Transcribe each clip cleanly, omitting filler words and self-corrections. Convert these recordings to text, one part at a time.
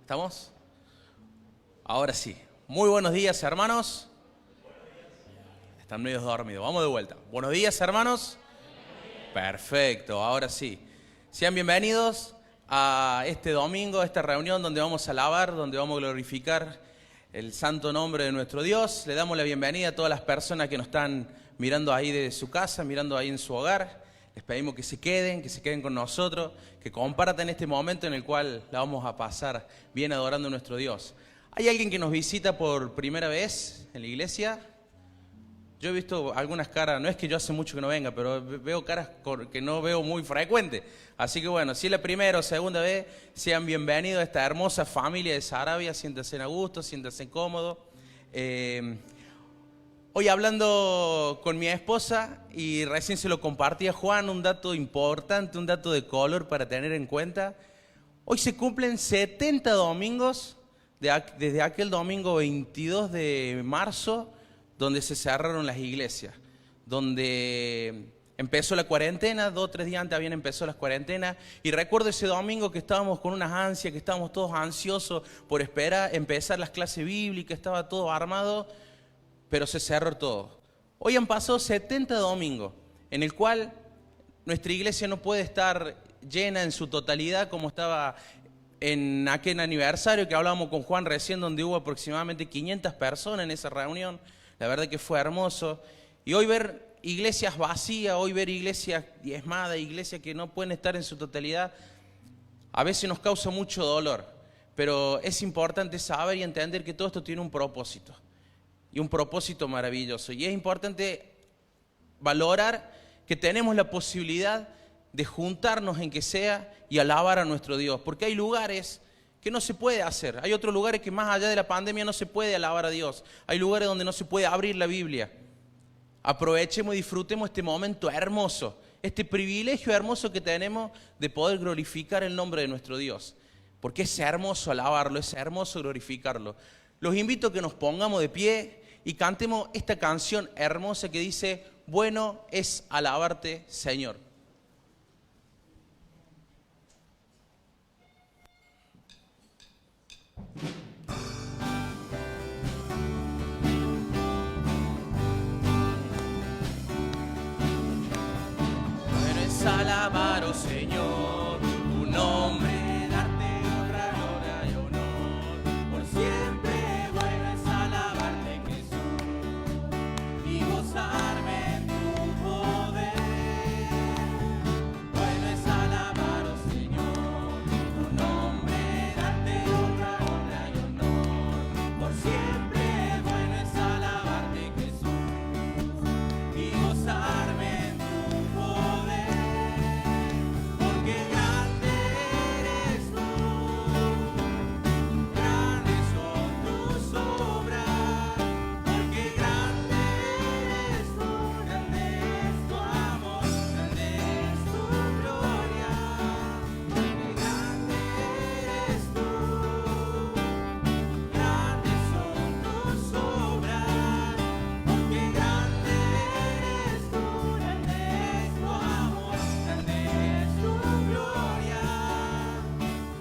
¿Estamos? Ahora sí. Muy buenos días, hermanos. Están medio dormidos. Vamos de vuelta. Buenos días, hermanos. Perfecto, ahora sí. Sean bienvenidos a este domingo, a esta reunión donde vamos a alabar, donde vamos a glorificar el santo nombre de nuestro Dios. Le damos la bienvenida a todas las personas que nos están mirando ahí desde su casa, mirando ahí en su hogar. Les pedimos que se queden con nosotros, que compartan este momento en el cual la vamos a pasar bien adorando a nuestro Dios. ¿Hay alguien que nos visita por primera vez en la iglesia? Yo he visto algunas caras, no es que yo hace mucho que no venga, pero veo caras que no veo muy frecuente. Así que bueno, si es la primera o segunda vez, sean bienvenidos a esta hermosa familia de Sarabia, siéntanse a gusto, siéntanse cómodos. Hoy hablando con mi esposa y recién se lo compartí a Juan, un dato importante, un dato de color para tener en cuenta. Hoy se cumplen 70 domingos desde aquel domingo 22 de marzo, donde se cerraron las iglesias, donde empezó la cuarentena, 2 o 3 días antes habían empezado las cuarentenas, y recuerdo ese domingo que estábamos con unas ansias, que estábamos todos ansiosos por esperar empezar las clases bíblicas, estaba todo armado, pero se cerró todo. Hoy han pasado 70 domingos, en el cual nuestra iglesia no puede estar llena en su totalidad como estaba en aquel aniversario que hablábamos con Juan recién, donde hubo aproximadamente 500 personas en esa reunión. La verdad que fue hermoso. Y hoy ver iglesias vacías, hoy ver iglesias diezmadas, iglesias que no pueden estar en su totalidad, a veces nos causa mucho dolor. Pero es importante saber y entender que todo esto tiene un propósito. Y un propósito maravilloso. Y es importante valorar que tenemos la posibilidad de juntarnos en que sea y alabar a nuestro Dios. Porque hay lugares que no se puede hacer. Hay otros lugares que más allá de la pandemia no se puede alabar a Dios. Hay lugares donde no se puede abrir la Biblia. Aprovechemos y disfrutemos este momento hermoso, este privilegio hermoso que tenemos de poder glorificar el nombre de nuestro Dios. Porque es hermoso alabarlo, es hermoso glorificarlo. Los invito a que nos pongamos de pie y cantemos esta canción hermosa que dice: bueno es alabarte, Señor. Bueno es alabar, oh Señor, tu nombre, darte honra, gloria y honor por siempre. Bueno es alabarte, Jesús, y gozarme en tu poder. Bueno es alabar, oh Señor, tu nombre, darte honra, gloria y honor por siempre. Bueno es alabarte, Jesús, y gozarme en tu poder. Porque grande eres tú, grandes son tus obras. Porque grande eres tú, grande es tu amor, grande es tu gloria. Porque grande eres tú, grandes son tus obras. Porque grande eres tú, grande es tu amor, grande es tu gloria.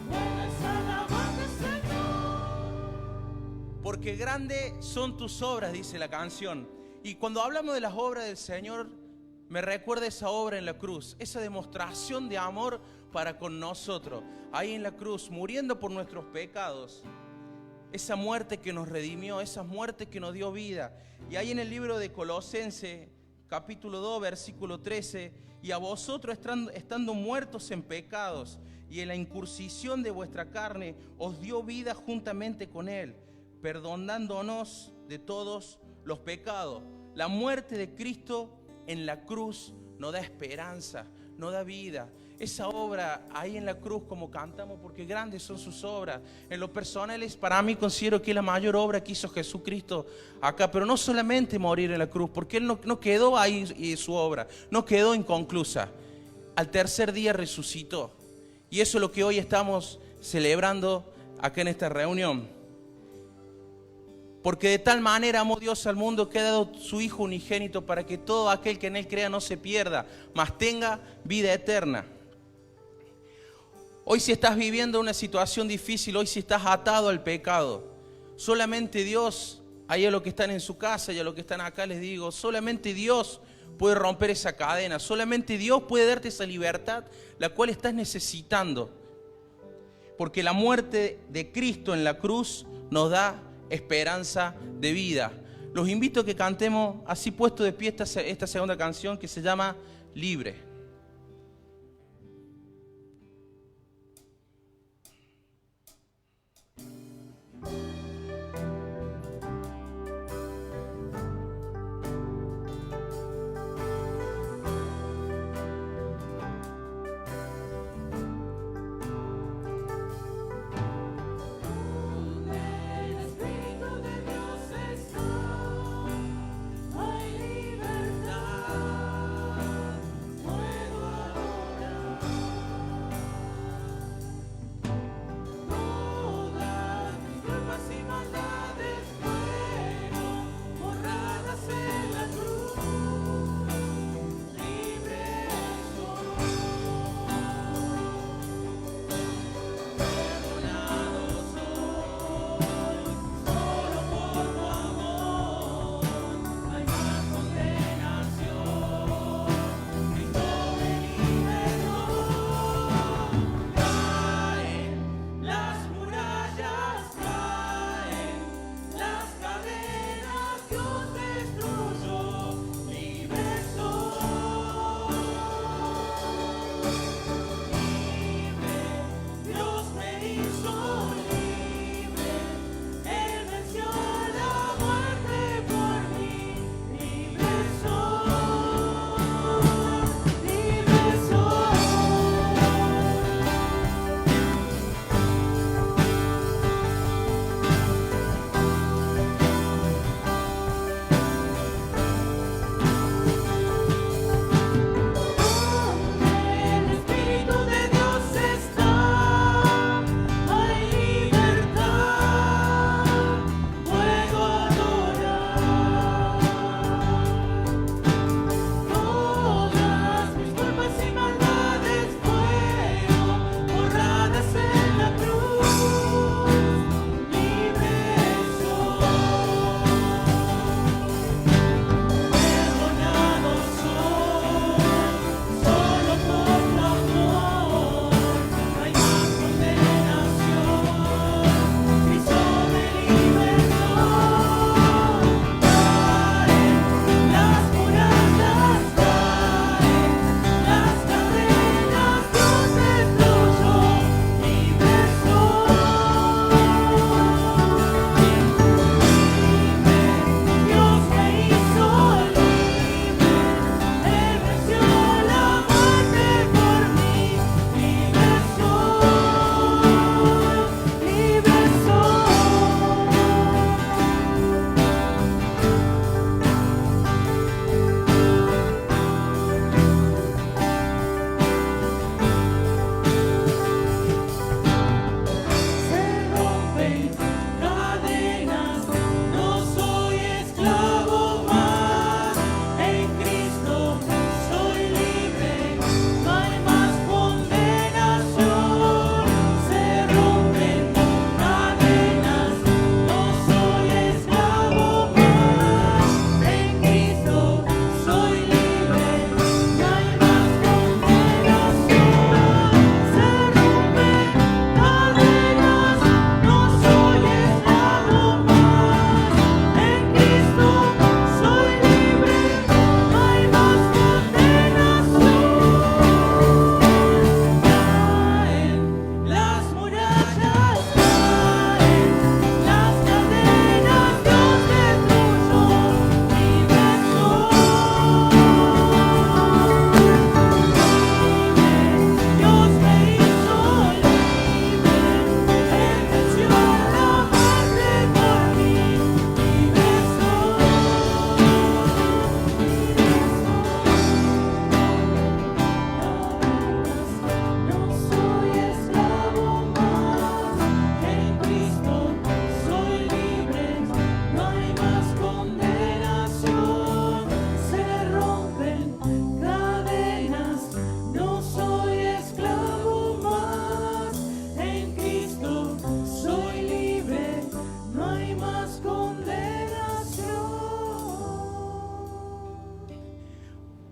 Bueno es alabarte, Señor. Porque grande son tus obras, dice la canción. Y cuando hablamos de las obras del Señor, me recuerda esa obra en la cruz, esa demostración de amor para con nosotros, ahí en la cruz, muriendo por nuestros pecados. Esa muerte que nos redimió, esa muerte que nos dio vida. Y ahí en el libro de Colosenses, capítulo 2, versículo 13, y a vosotros estando muertos en pecados y en la incursión de vuestra carne, os dio vida juntamente con Él, perdonándonos de todos los pecados. La muerte de Cristo en la cruz nos da esperanza, nos da vida. Esa obra ahí en la cruz, como cantamos, porque grandes son sus obras. En lo personal, para mí considero que es la mayor obra que hizo Jesucristo acá, pero no solamente morir en la cruz, porque Él no quedó ahí su obra, no quedó inconclusa. Al tercer día resucitó. Y eso es lo que hoy estamos celebrando acá en esta reunión. Porque de tal manera amó Dios al mundo que ha dado su Hijo unigénito para que todo aquel que en Él crea no se pierda, mas tenga vida eterna. Hoy si estás viviendo una situación difícil, hoy si estás atado al pecado, solamente Dios, ahí a los que están en su casa y a los que están acá les digo, solamente Dios puede romper esa cadena, solamente Dios puede darte esa libertad, la cual estás necesitando. Porque la muerte de Cristo en la cruz nos da esperanza de vida. Los invito a que cantemos así puesto de pie esta segunda canción que se llama Libre.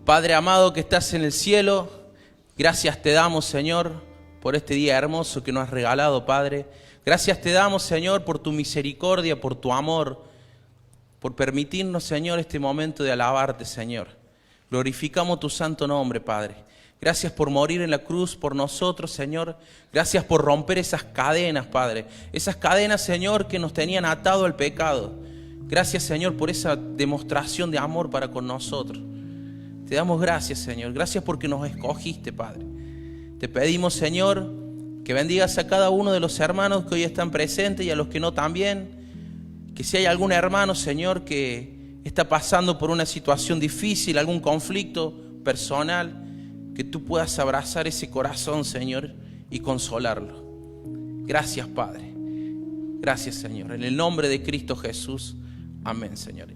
Padre amado que estás en el cielo, gracias te damos, Señor, por este día hermoso que nos has regalado, Padre. Gracias te damos, Señor, por tu misericordia, por tu amor, por permitirnos, Señor, este momento de alabarte, Señor. Glorificamos tu santo nombre, Padre. Gracias por morir en la cruz por nosotros, Señor. Gracias por romper esas cadenas, Padre. Esas cadenas, Señor, que nos tenían atado al pecado. Gracias, Señor, por esa demostración de amor para con nosotros. Te damos gracias, Señor. Gracias porque nos escogiste, Padre. Te pedimos, Señor, que bendigas a cada uno de los hermanos que hoy están presentes y a los que no también. Que si hay algún hermano, Señor, que está pasando por una situación difícil, algún conflicto personal, que tú puedas abrazar ese corazón, Señor, y consolarlo. Gracias, Padre. Gracias, Señor. En el nombre de Cristo Jesús. Amén, Señor.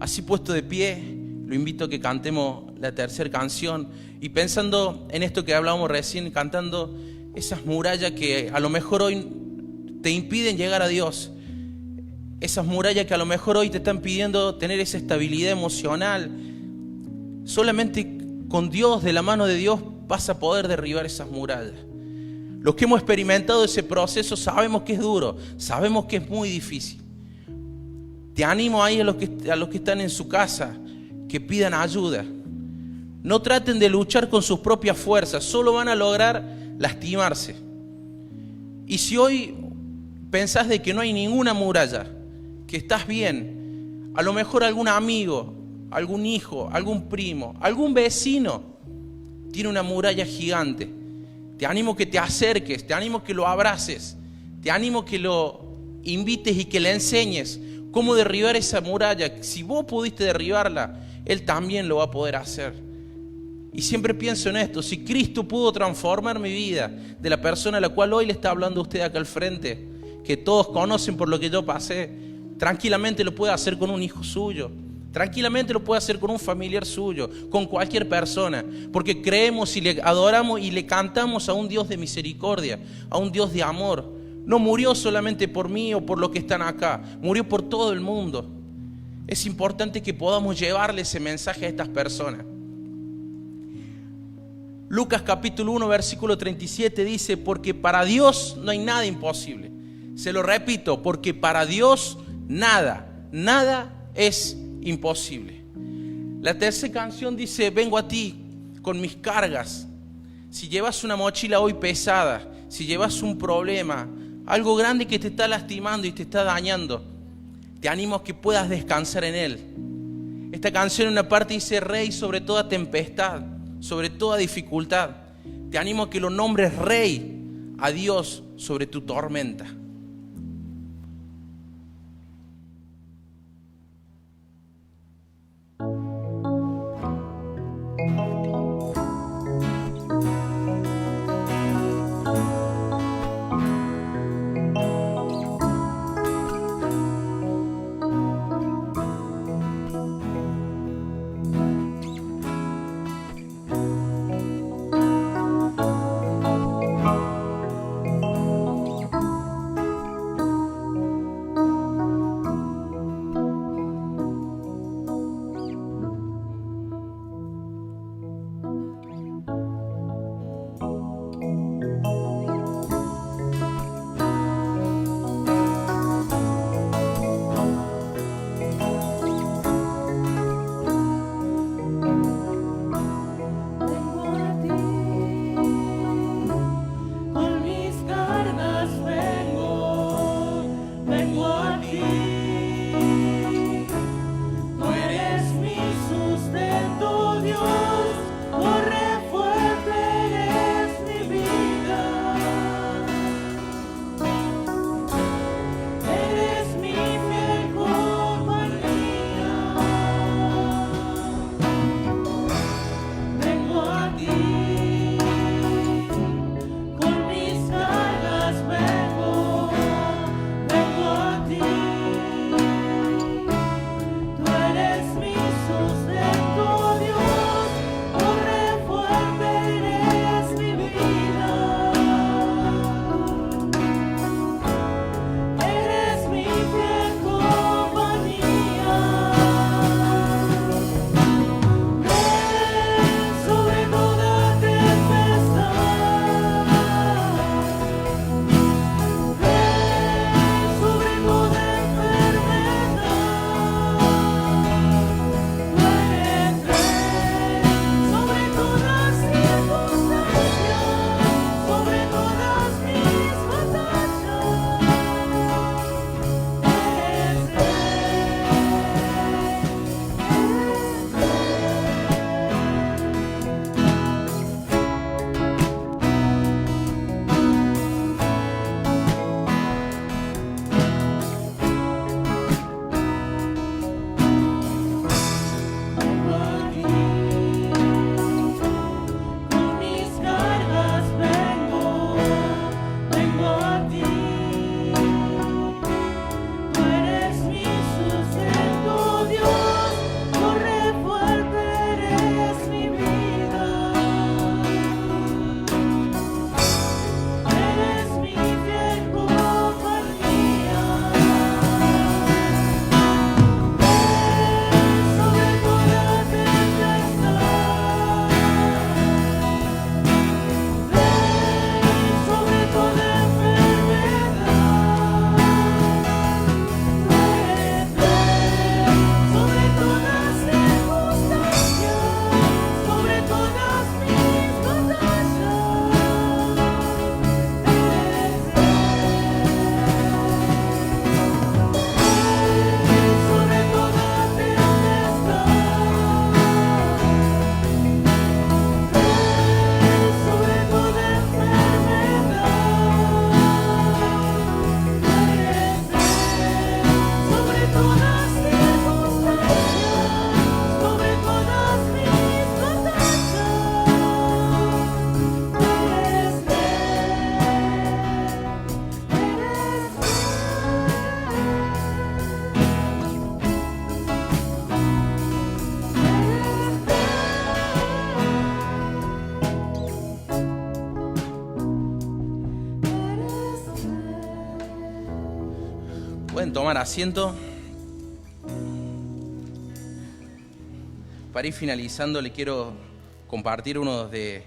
Así puesto de pie, lo invito a que cantemos la tercera canción. Y pensando en esto que hablábamos recién, cantando esas murallas que a lo mejor hoy te impiden llegar a Dios. Esas murallas que a lo mejor hoy te están pidiendo tener esa estabilidad emocional. Solamente con Dios, de la mano de Dios, vas a poder derribar esas murallas. Los que hemos experimentado ese proceso sabemos que es duro, sabemos que es muy difícil. Te animo ahí a los que están en su casa, que pidan ayuda. No traten de luchar con sus propias fuerzas, solo van a lograr lastimarse. Y si hoy pensás de que no hay ninguna muralla, que estás bien, a lo mejor algún amigo, algún hijo, algún primo, algún vecino tiene una muralla gigante. Te animo que te acerques, te animo que lo abraces, te animo que lo invites y que le enseñes cómo derribar esa muralla. Si vos pudiste derribarla, Él también lo va a poder hacer. Y siempre pienso en esto: si Cristo pudo transformar mi vida, de la persona a la cual hoy le está hablando usted acá al frente, que todos conocen por lo que yo pasé, tranquilamente lo puede hacer con un hijo suyo, tranquilamente lo puede hacer con un familiar suyo, con cualquier persona, porque creemos y le adoramos y le cantamos a un Dios de misericordia, a un Dios de amor. No murió solamente por mí o por los que están acá, murió por todo el mundo. Es importante que podamos llevarle ese mensaje a estas personas. Lucas capítulo 1 versículo 37 dice: porque para Dios no hay nada imposible. Se lo repito, porque para Dios nada es imposible. La tercera canción dice: vengo a ti con mis cargas. Si llevas una mochila hoy pesada, si llevas un problema, algo grande que te está lastimando y te está dañando, te animo a que puedas descansar en Él. Esta canción en una parte dice: Rey sobre toda tempestad, sobre toda dificultad. Te animo a que lo nombres Rey a Dios sobre tu tormenta. Pueden tomar asiento. Para ir finalizando, le quiero compartir uno de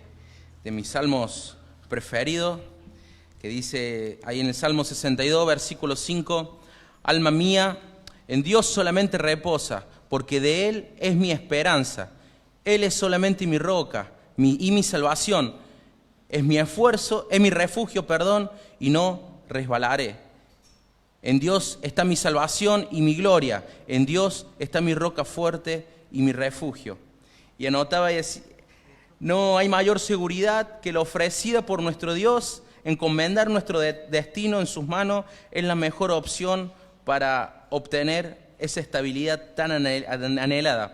mis salmos preferidos, que dice ahí en el Salmo 62, versículo 5: Alma mía, en Dios solamente reposa, porque de Él es mi esperanza. Él es solamente mi roca y mi salvación. Es mi esfuerzo, es mi refugio, y no resbalaré. En Dios está mi salvación y mi gloria. En Dios está mi roca fuerte y mi refugio. Y anotaba y decía: no hay mayor seguridad que la ofrecida por nuestro Dios. Encomendar nuestro destino en sus manos es la mejor opción para obtener esa estabilidad tan anhelada.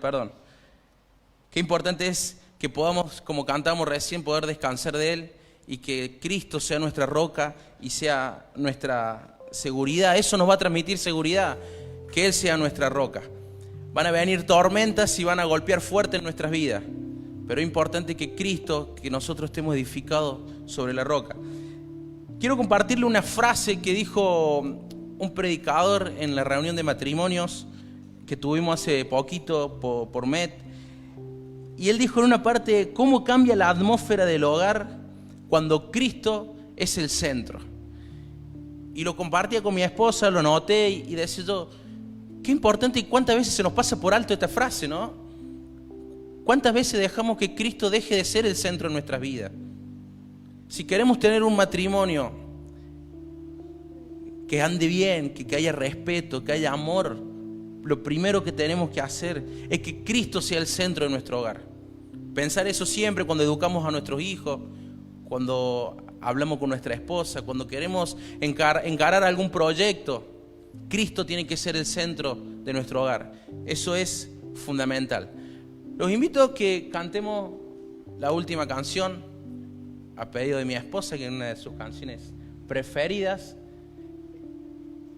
Qué importante es que podamos, como cantamos recién, poder descansar de Él y que Cristo sea nuestra roca y sea nuestra seguridad. Eso nos va a transmitir seguridad, que Él sea nuestra roca. Van a venir tormentas y van a golpear fuerte en nuestras vidas, pero es importante que Cristo, que nosotros estemos edificados sobre la roca. Quiero compartirle una frase que dijo un predicador en la reunión de matrimonios que tuvimos hace poquito por MET. Y él dijo en una parte: ¿cómo cambia la atmósfera del hogar cuando Cristo es el centro? Y lo compartía con mi esposa, lo noté y decía yo: qué importante y cuántas veces se nos pasa por alto esta frase, ¿no? ¿Cuántas veces dejamos que Cristo deje de ser el centro de nuestras vidas? Si queremos tener un matrimonio que ande bien, que haya respeto, que haya amor, lo primero que tenemos que hacer es que Cristo sea el centro de nuestro hogar. Pensar eso siempre cuando educamos a nuestros hijos, cuando hablamos con nuestra esposa, cuando queremos encarar algún proyecto. Cristo tiene que ser el centro de nuestro hogar. Eso es fundamental. Los invito a que cantemos la última canción a pedido de mi esposa, que es una de sus canciones preferidas.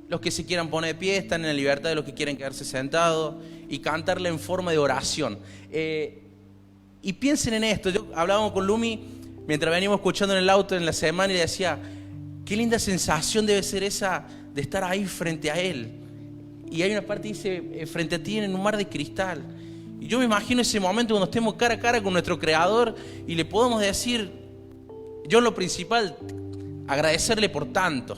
Los que se quieran poner de pie están en la libertad de los que quieren quedarse sentados y cantarle en forma de oración. Y piensen en esto. Yo hablábamos con Lumi mientras veníamos escuchando en el auto en la semana y le decía: qué linda sensación debe ser esa de estar ahí frente a Él. Y hay una parte que dice: frente a ti en un mar de cristal. Y yo me imagino ese momento cuando estemos cara a cara con nuestro Creador y le podemos decir, yo en lo principal, agradecerle por tanto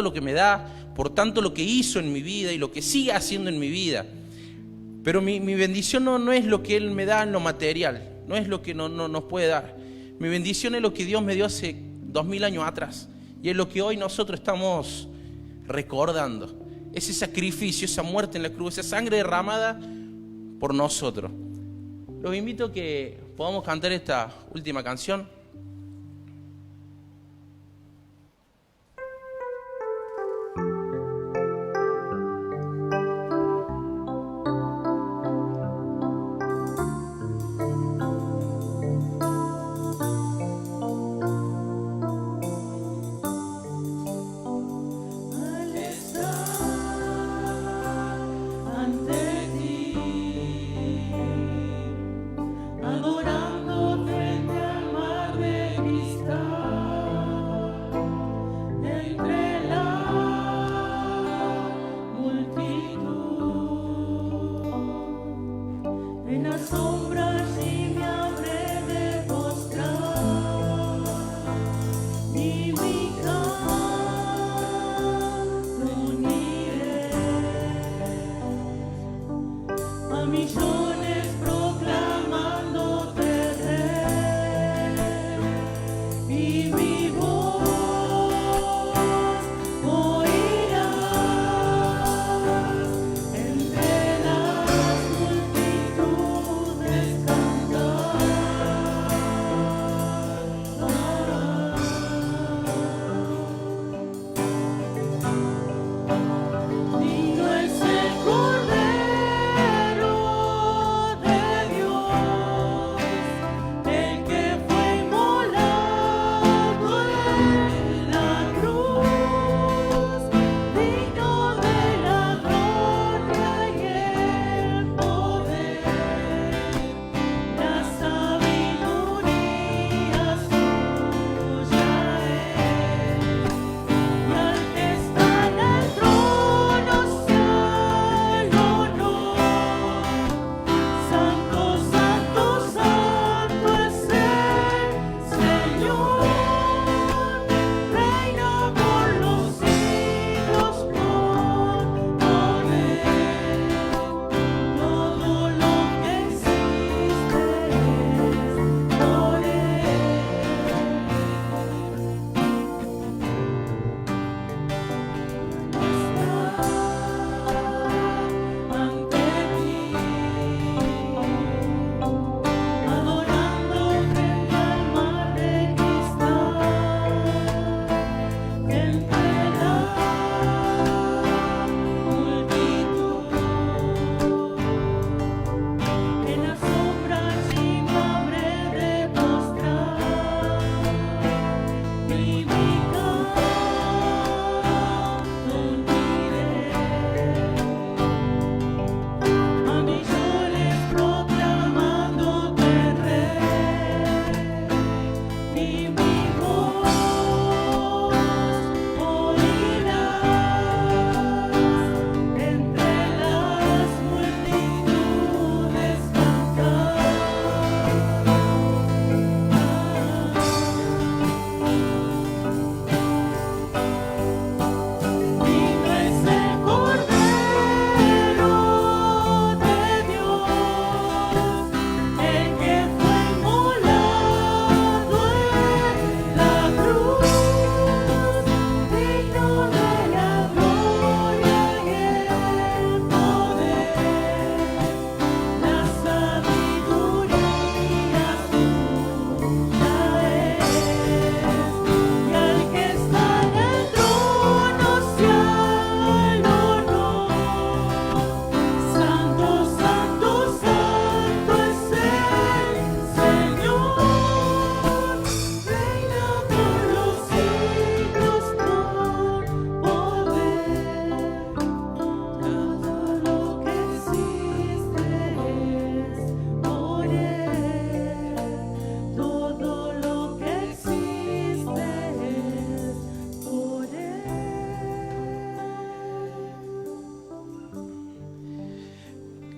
lo que me da, por tanto lo que hizo en mi vida y lo que sigue haciendo en mi vida. Pero mi bendición no es lo que Él me da en lo material, no es lo que no nos puede dar. Mi bendición es lo que Dios me dio hace 2000 años atrás. Y es lo que hoy nosotros estamos recordando. Ese sacrificio, esa muerte en la cruz, esa sangre derramada por nosotros. Los invito a que podamos cantar esta última canción.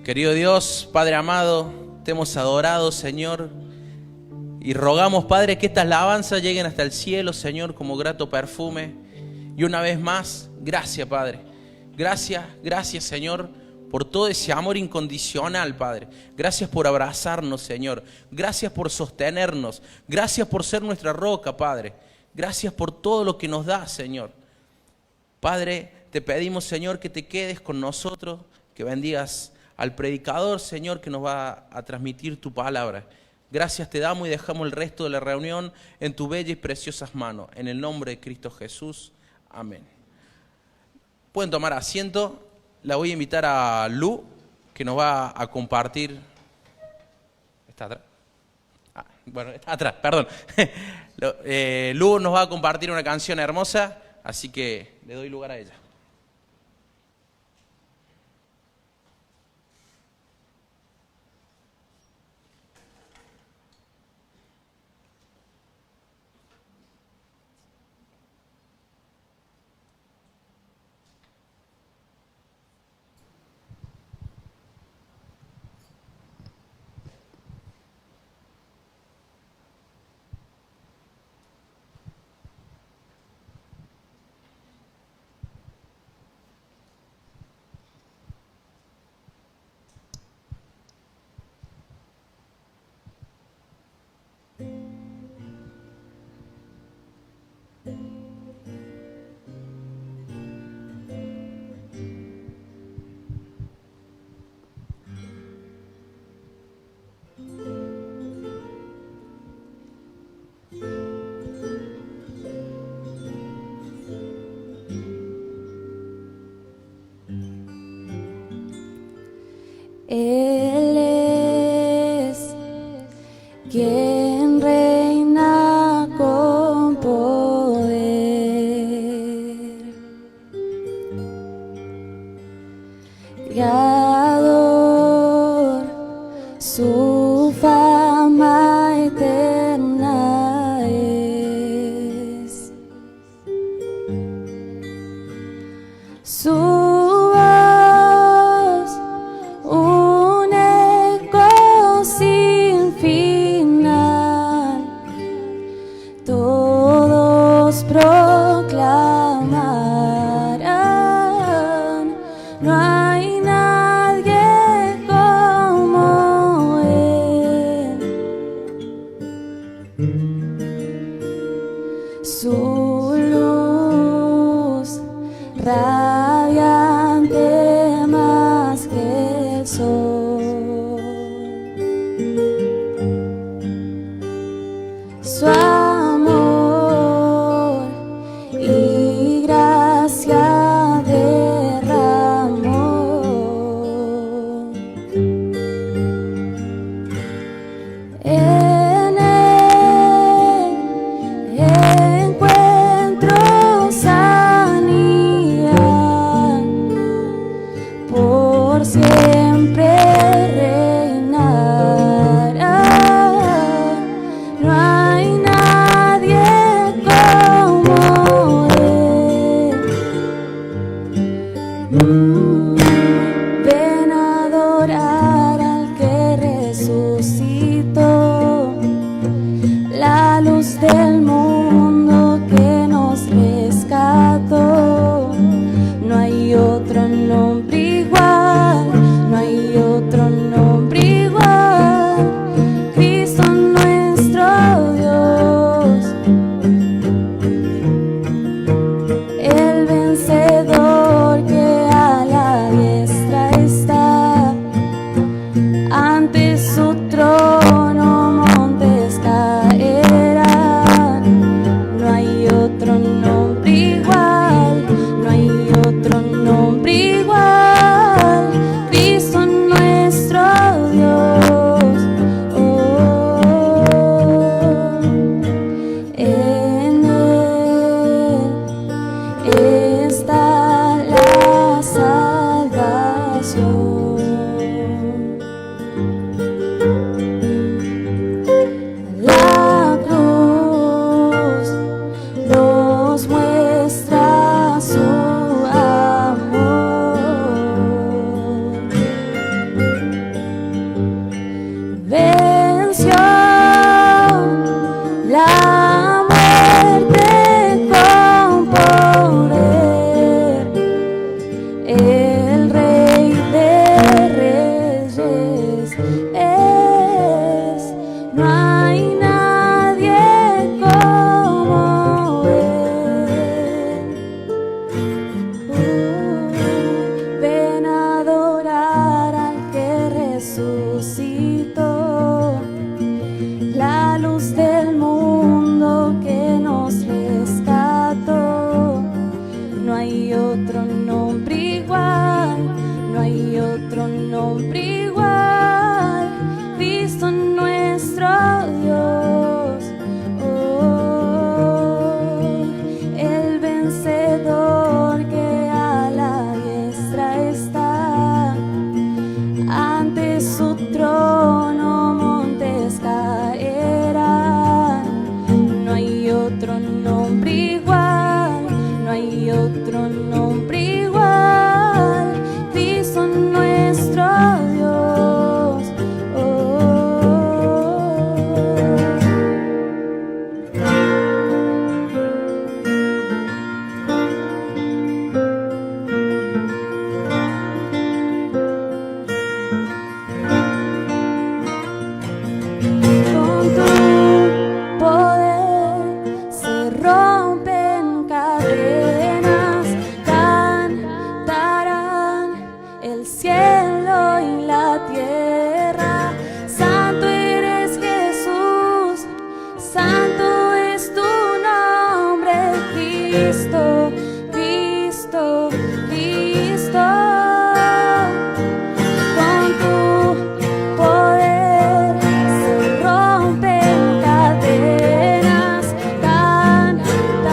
Querido Dios, Padre amado, te hemos adorado, Señor, y rogamos, Padre, que estas alabanzas lleguen hasta el cielo, Señor, como grato perfume. Y una vez más, gracias, Padre. Gracias, Señor, por todo ese amor incondicional, Padre. Gracias por abrazarnos, Señor. Gracias por sostenernos. Gracias por ser nuestra roca, Padre. Gracias por todo lo que nos das, Señor. Padre, te pedimos, Señor, que te quedes con nosotros, que bendigas al predicador, Señor, que nos va a transmitir tu palabra. Gracias te damos y dejamos el resto de la reunión en tu bella y preciosas manos. En el nombre de Cristo Jesús. Amén. Pueden tomar asiento. La voy a invitar a Lu, que nos va a compartir. ¿Está atrás? Bueno, está atrás, perdón. Lu nos va a compartir una canción hermosa, así que le doy lugar a ella. Él es quien reina con poder, Creador, su fama eterna es, su proclamarán, no hay nadie como Él. Su luz radiante más que el sol, su amor Cristo, Cristo, Cristo. Con tu poder se rompen cadenas, cantarán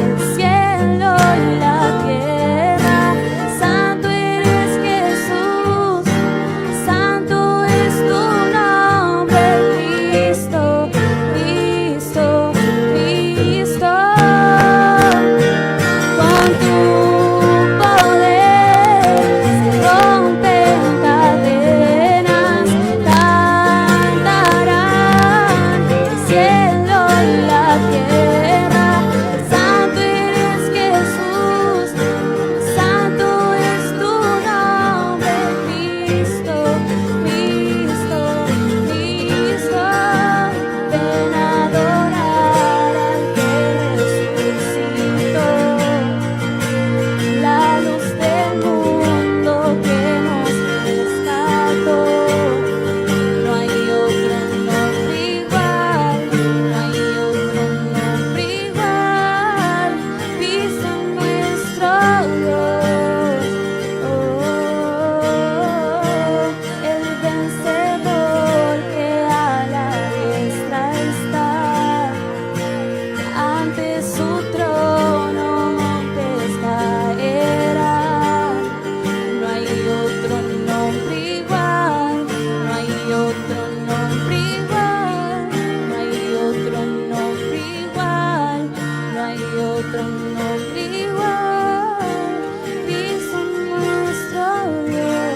el cielo y la tierra. Santo eres Jesús, santo es tu nombre, Cristo, Cristo, Cristo. Con tu poder se rompen cadenas, cantarán el cielo y la tierra. Santo eres Jesús, santo es tu nombre, Cristo, Cristo, Cristo. Ven a adorar al que resucitó, la luz del mundo que nos rescató. No hay otro nombre igual, no hay otro nombre igual, Cristo nuestro Dios. El vencedor que a la diestra está, ante su trono montes caerán. No hay otro nombre igual, no hay otro nombre igual, no hay otro nombre igual, no hay otro nombre igual, Cristo nuestro Dios.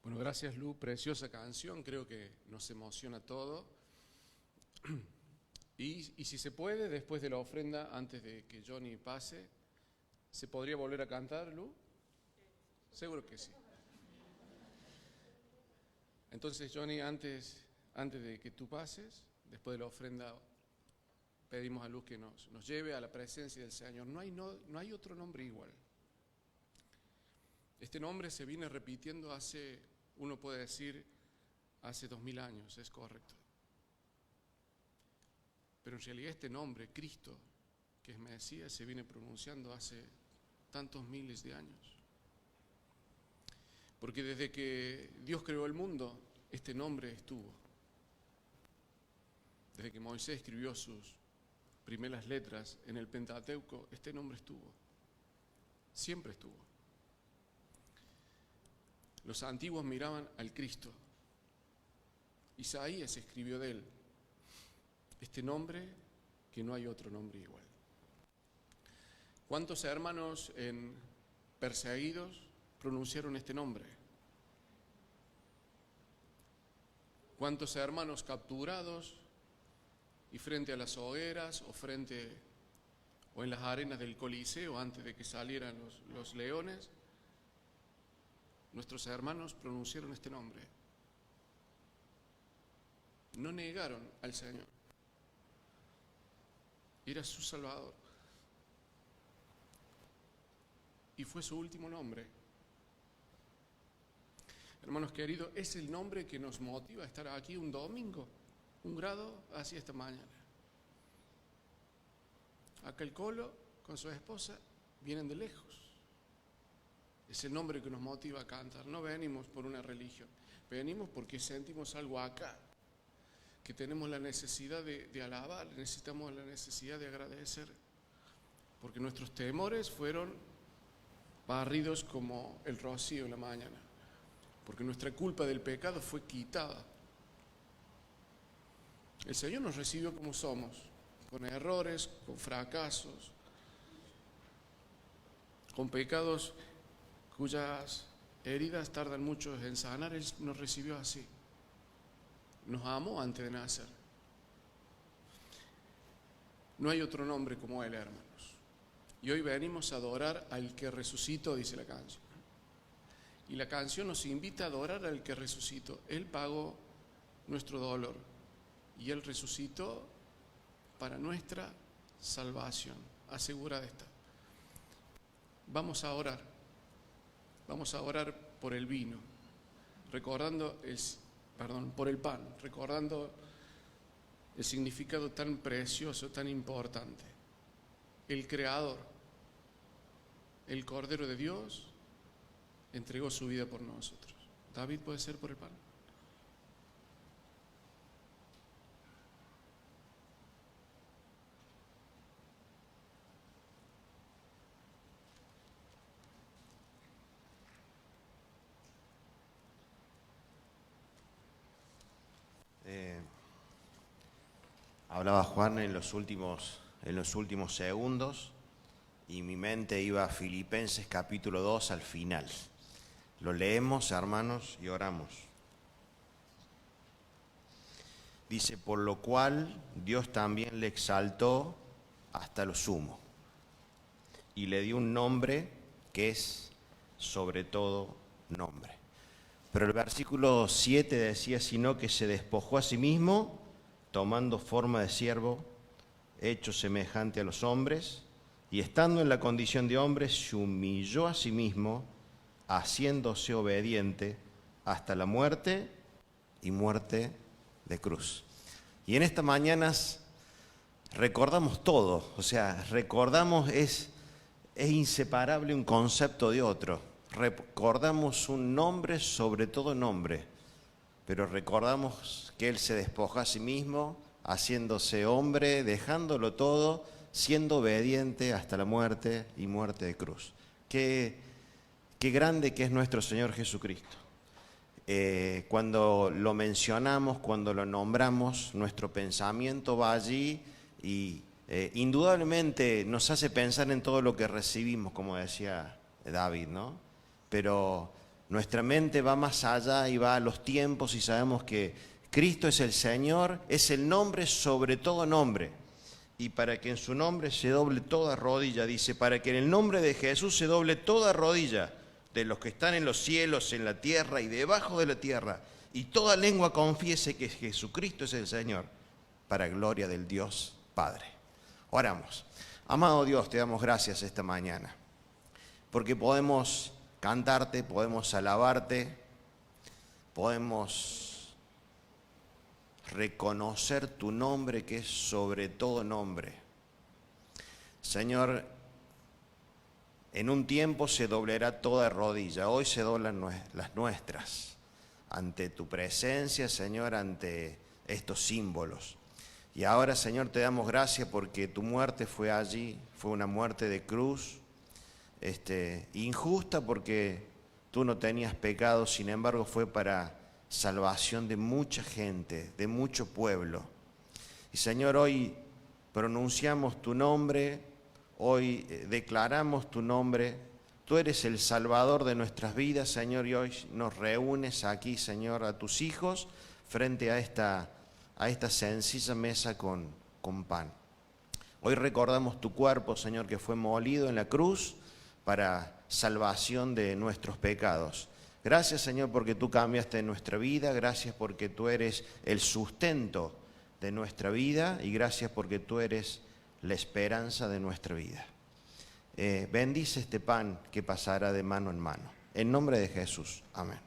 Bueno, gracias Lu, preciosa canción, creo que nos emociona todo. Y si se puede, después de la ofrenda, antes de que Johnny pase, ¿se podría volver a cantar, Lu? Seguro que sí. Entonces, Johnny, antes de que tú pases, después de la ofrenda, pedimos a Luz que nos lleve a la presencia del Señor. No hay otro nombre igual. Este nombre se viene repitiendo uno puede decir, hace 2000 años, es correcto. Pero en realidad este nombre, Cristo, que es Mesías, se viene pronunciando hace tantos miles de años. Porque desde que Dios creó el mundo, este nombre estuvo. Desde que Moisés escribió sus primeras letras en el Pentateuco, este nombre estuvo. Siempre estuvo. Los antiguos miraban al Cristo. Isaías escribió de él este nombre que no hay otro nombre igual. ¿Cuántos hermanos perseguidos pronunciaron este nombre? ¿Cuántos hermanos capturados y frente a las hogueras o en las arenas del Coliseo antes de que salieran los leones? Nuestros hermanos pronunciaron este nombre. No negaron al Señor. Era su Salvador. Y fue su último nombre. Hermanos queridos, es el nombre que nos motiva a estar aquí un domingo, 1 grado hacia esta mañana. Acá el Colo con su esposa vienen de lejos. Es el nombre que nos motiva a cantar. No venimos por una religión, venimos porque sentimos algo acá, que tenemos la necesidad de alabar, necesitamos la necesidad de agradecer, porque nuestros temores fueron barridos como el rocío en la mañana, porque nuestra culpa del pecado fue quitada. El Señor nos recibió como somos, con errores, con fracasos, con pecados cuyas heridas tardan mucho en sanar. Él nos recibió así. Nos amó antes de nacer. No hay otro nombre como Él, hermanos. Y hoy venimos a adorar al que resucitó, dice la canción. Y la canción nos invita a adorar al que resucitó. Él pagó nuestro dolor y Él resucitó para nuestra salvación. Asegurada está. Vamos a orar por el vino, por el pan, recordando el significado tan precioso, tan importante. El Creador, el Cordero de Dios, entregó su vida por nosotros. David, ¿puede ser por el pan? Hablaba Juan en los últimos segundos y mi mente iba a Filipenses capítulo 2 al final. Lo leemos, hermanos, y oramos. Dice, por lo cual Dios también le exaltó hasta lo sumo y le dio un nombre que es sobre todo nombre. Pero el versículo 7 decía, sino que se despojó a sí mismo, tomando forma de siervo, hecho semejante a los hombres, y estando en la condición de hombre, se humilló a sí mismo, haciéndose obediente hasta la muerte y muerte de cruz. Y en estas mañanas recordamos todo, o sea, recordamos es inseparable un concepto de otro. Recordamos un nombre sobre todo nombre, pero recordamos que Él se despojó a sí mismo, haciéndose hombre, dejándolo todo, siendo obediente hasta la muerte y muerte de cruz. Qué grande que es nuestro Señor Jesucristo. Cuando lo mencionamos, cuando lo nombramos, nuestro pensamiento va allí y indudablemente nos hace pensar en todo lo que recibimos, como decía David, ¿no? Pero nuestra mente va más allá y va a los tiempos y sabemos que Cristo es el Señor, es el nombre sobre todo nombre. Y para que en su nombre se doble toda rodilla, dice, para que en el nombre de Jesús se doble toda rodilla de los que están en los cielos, en la tierra y debajo de la tierra, y toda lengua confiese que Jesucristo es el Señor, para gloria del Dios Padre. Oramos. Amado Dios, te damos gracias esta mañana, porque podemos cantarte, podemos alabarte, podemos reconocer tu nombre que es sobre todo nombre. Señor, en un tiempo se doblará toda rodilla, hoy se doblan las nuestras, ante tu presencia, Señor, ante estos símbolos. Y ahora, Señor, te damos gracias porque tu muerte fue allí, fue una muerte de cruz, injusta porque tú no tenías pecado, sin embargo fue para salvación de mucha gente, de mucho pueblo. Y Señor, hoy pronunciamos tu nombre, hoy declaramos tu nombre, tú eres el Salvador de nuestras vidas, Señor, y hoy nos reúnes aquí, Señor, a tus hijos frente a esta sencilla mesa con pan. Hoy recordamos tu cuerpo, Señor, que fue molido en la cruz para salvación de nuestros pecados. Gracias, Señor, porque tú cambiaste nuestra vida, gracias porque tú eres el sustento de nuestra vida y gracias porque tú eres la esperanza de nuestra vida. Bendice este pan que pasará de mano en mano. En nombre de Jesús. Amén.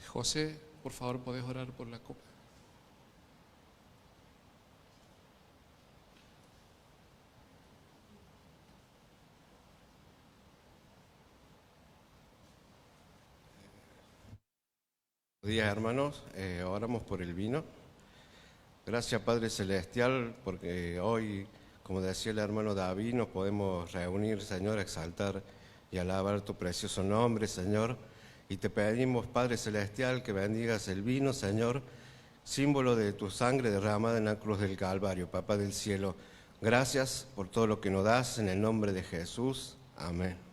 José, por favor, podés orar por la copa. Buenos días, hermanos. Oramos por el vino. Gracias, Padre Celestial, porque hoy, como decía el hermano David, nos podemos reunir, Señor, a exaltar y alabar tu precioso nombre, Señor. Y te pedimos, Padre Celestial, que bendigas el vino, Señor, símbolo de tu sangre derramada en la cruz del Calvario, Papá del cielo. Gracias por todo lo que nos das, en el nombre de Jesús. Amén.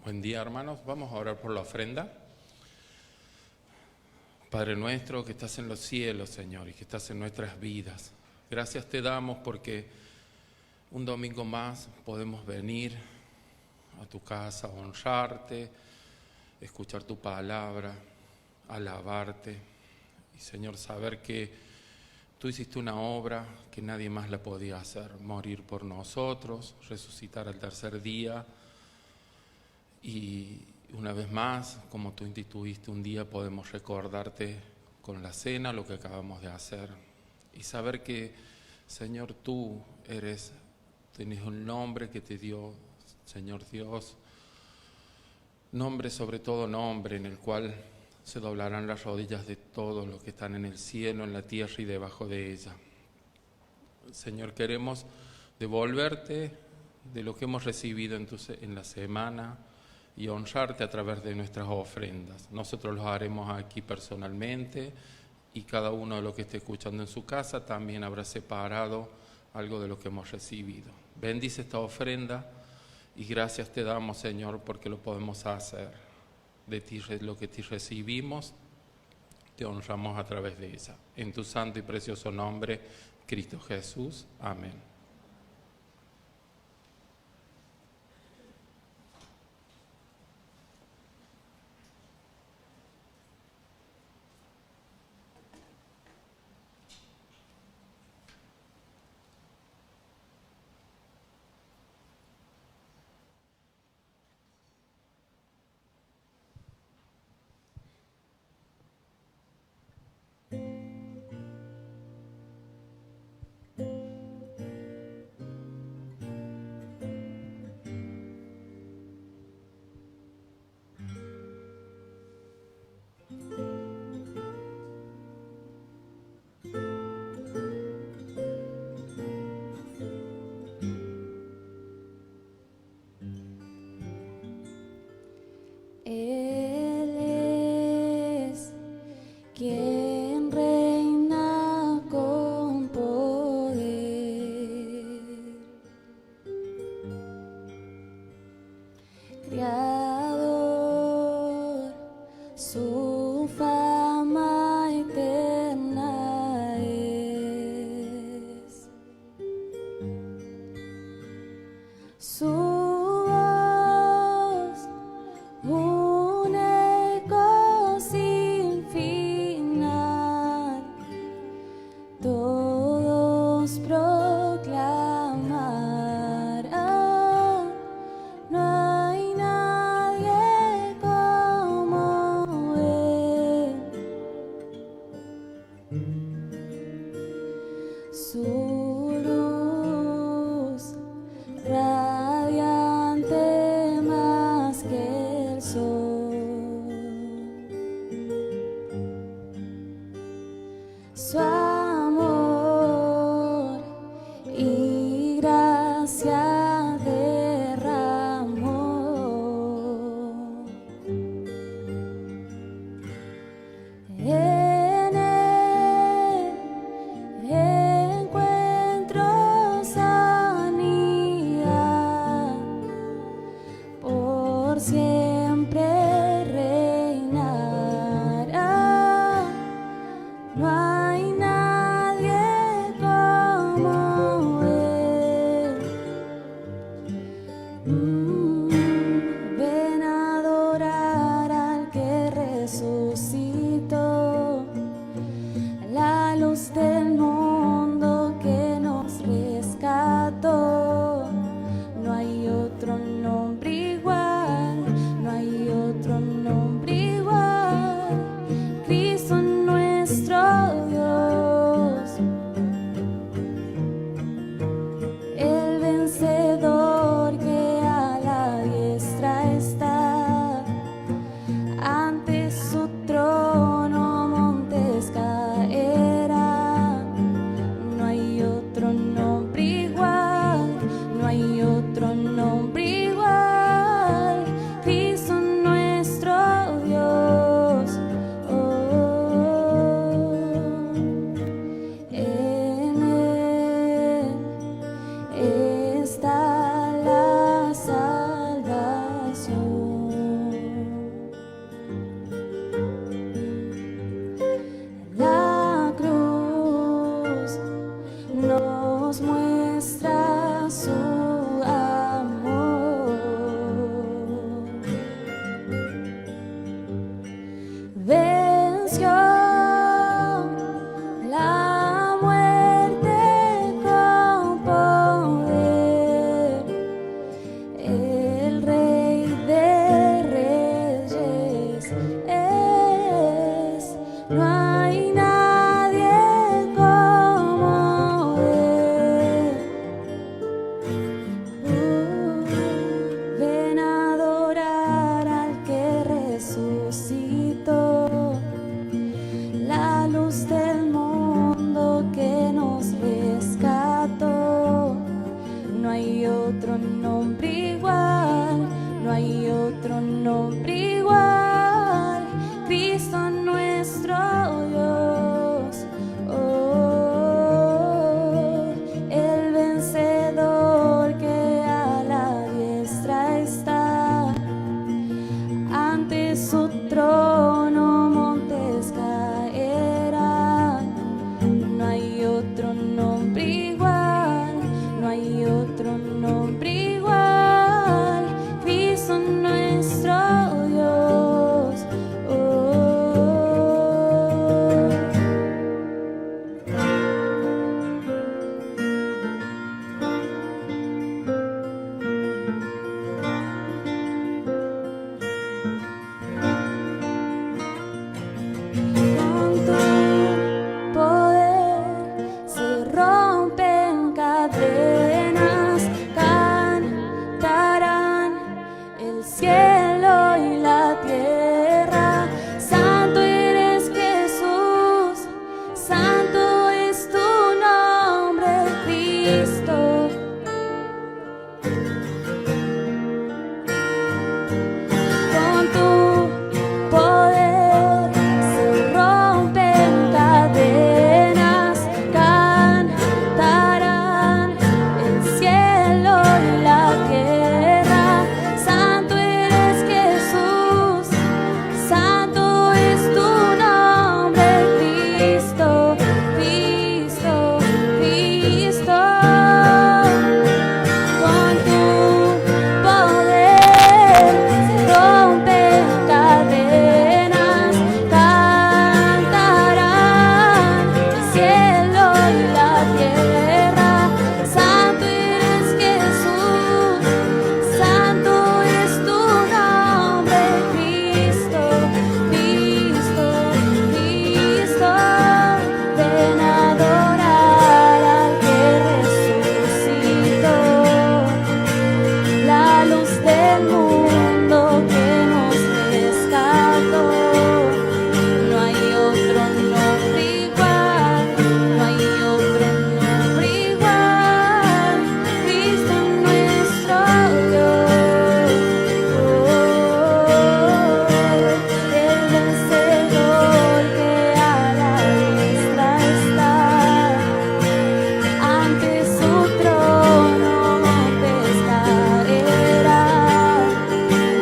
Buen día, hermanos. Vamos a orar por la ofrenda. Padre nuestro que estás en los cielos, Señor, y que estás en nuestras vidas, gracias te damos porque un domingo más podemos venir a tu casa a honrarte, escuchar tu palabra, alabarte y, Señor, saber que tú hiciste una obra que nadie más la podía hacer, morir por nosotros, resucitar al tercer día. Y una vez más, como tú instituiste un día, podemos recordarte con la cena lo que acabamos de hacer y saber que, Señor, tú tienes un nombre que te dio, Señor Dios, nombre sobre todo nombre, en el cual se doblarán las rodillas de todos los que están en el cielo, en la tierra y debajo de ella. Señor, queremos devolverte de lo que hemos recibido en la semana y honrarte a través de nuestras ofrendas. Nosotros lo haremos aquí personalmente y cada uno de los que esté escuchando en su casa también habrá separado algo de lo que hemos recibido. Bendice esta ofrenda y gracias te damos, Señor, porque lo podemos hacer. De ti, lo que te recibimos, te honramos a través de ella. En tu santo y precioso nombre, Cristo Jesús. Amén. Él es quien reina con poder, Creador, su fama eterna es. Su voz, un eco sin final, todos proclamarán, no hay nadie como Él. Su luz radia nos muestra su amor. Venció la muerte con poder, el Rey de Reyes es, no hay nadie como Él. Ven a adorar al que resucitó, la luz del mundo que nos rescató. No hay otro nombre igual, no hay otro nombre igual, Cristo nuestro Dios. Oh, el vencedor que a la diestra está, ante su trono montes caerán. No hay otro nombre igual, no hay otro nombre igual, Cristo nuestro Dios. Oh. Con tu poder se rompen cadenas, cantarán el cielo y la tierra. Santo eres Jesús, santo es tu nombre, Cristo. Con tu poder se rompen cadenas, cantarán el cielo y la tierra. Santo eres Jesús, santo es tu nombre, Cristo, Cristo, Cristo. Con tu poder se rompen cadenas, cantarán el cielo y la tierra. Santo eres Jesús, santo es tu nombre, Cristo, Cristo, Cristo. Ven a adorar al que resucitó, la luz del mundo que nos rescató. No hay otro nombre igual, no hay otro nombre igual, Cristo nuestro Dios. El vencedor que a la diestra está, ante su trono montes caerán.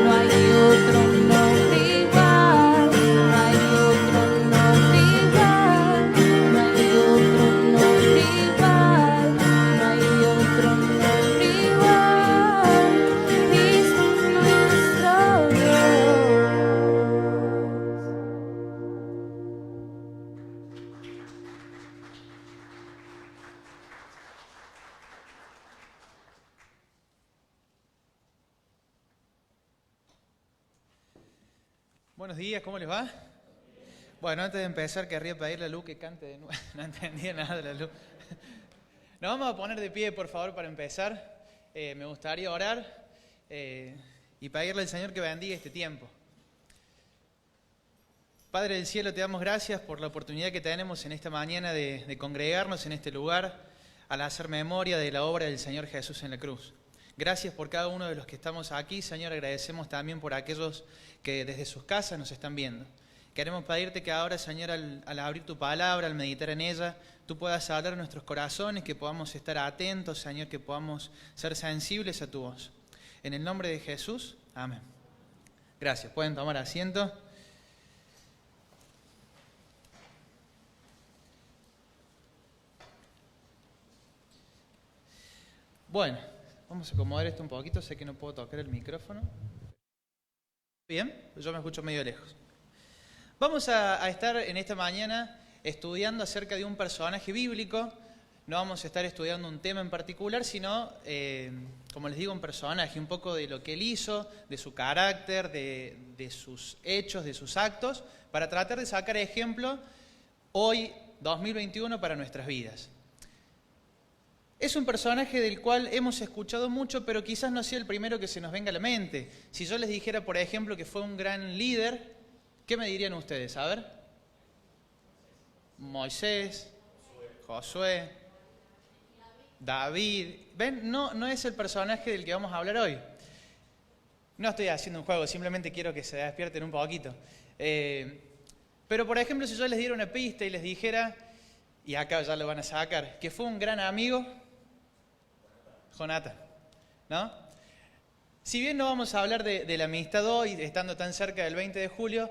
No hay otro nombre igual, no hay otro nombre igual, no hay otro nombre igual, no hay otro nombre igual, Cristo nuestro Dios. Buenos días, ¿cómo les va? Bueno, antes de empezar querría pedirle a Lu que cante de nuevo. No entendía nada de la Lu. Nos vamos a poner de pie, por favor, para empezar. Me gustaría orar y pedirle al Señor que bendiga este tiempo. Padre del cielo, te damos gracias por la oportunidad que tenemos en esta mañana de congregarnos en este lugar al hacer memoria de la obra del Señor Jesús en la cruz. Gracias por cada uno de los que estamos aquí, Señor. Agradecemos también por aquellos que desde sus casas nos están viendo. Queremos pedirte que ahora, Señor, al abrir tu palabra, al meditar en ella, tú puedas hablar a nuestros corazones, que podamos estar atentos, Señor, que podamos ser sensibles a tu voz. En el nombre de Jesús, amén. Gracias. Pueden tomar asiento. Bueno, vamos a acomodar esto un poquito, sé que no puedo tocar el micrófono. Bien, yo me escucho medio lejos. Vamos a estar en esta mañana estudiando acerca de un personaje bíblico. No vamos a estar estudiando un tema en particular, sino, como les digo, un personaje, un poco de lo que él hizo, de su carácter, de sus hechos, de sus actos, para tratar de sacar ejemplo hoy, 2021, para nuestras vidas. Es un personaje del cual hemos escuchado mucho, pero quizás no sea el primero que se nos venga a la mente. Si yo les dijera, por ejemplo, que fue un gran líder, ¿qué me dirían ustedes? A ver. Moisés, Josué, David. ¿Ven? No es el personaje del que vamos a hablar hoy. No estoy haciendo un juego, simplemente quiero que se despierten un poquito. Pero, por ejemplo, si yo les diera una pista y les dijera, y acá ya lo van a sacar, que fue un gran amigo, Jonatán, ¿no? Si bien no vamos a hablar de la amistad hoy, estando tan cerca del 20 de julio,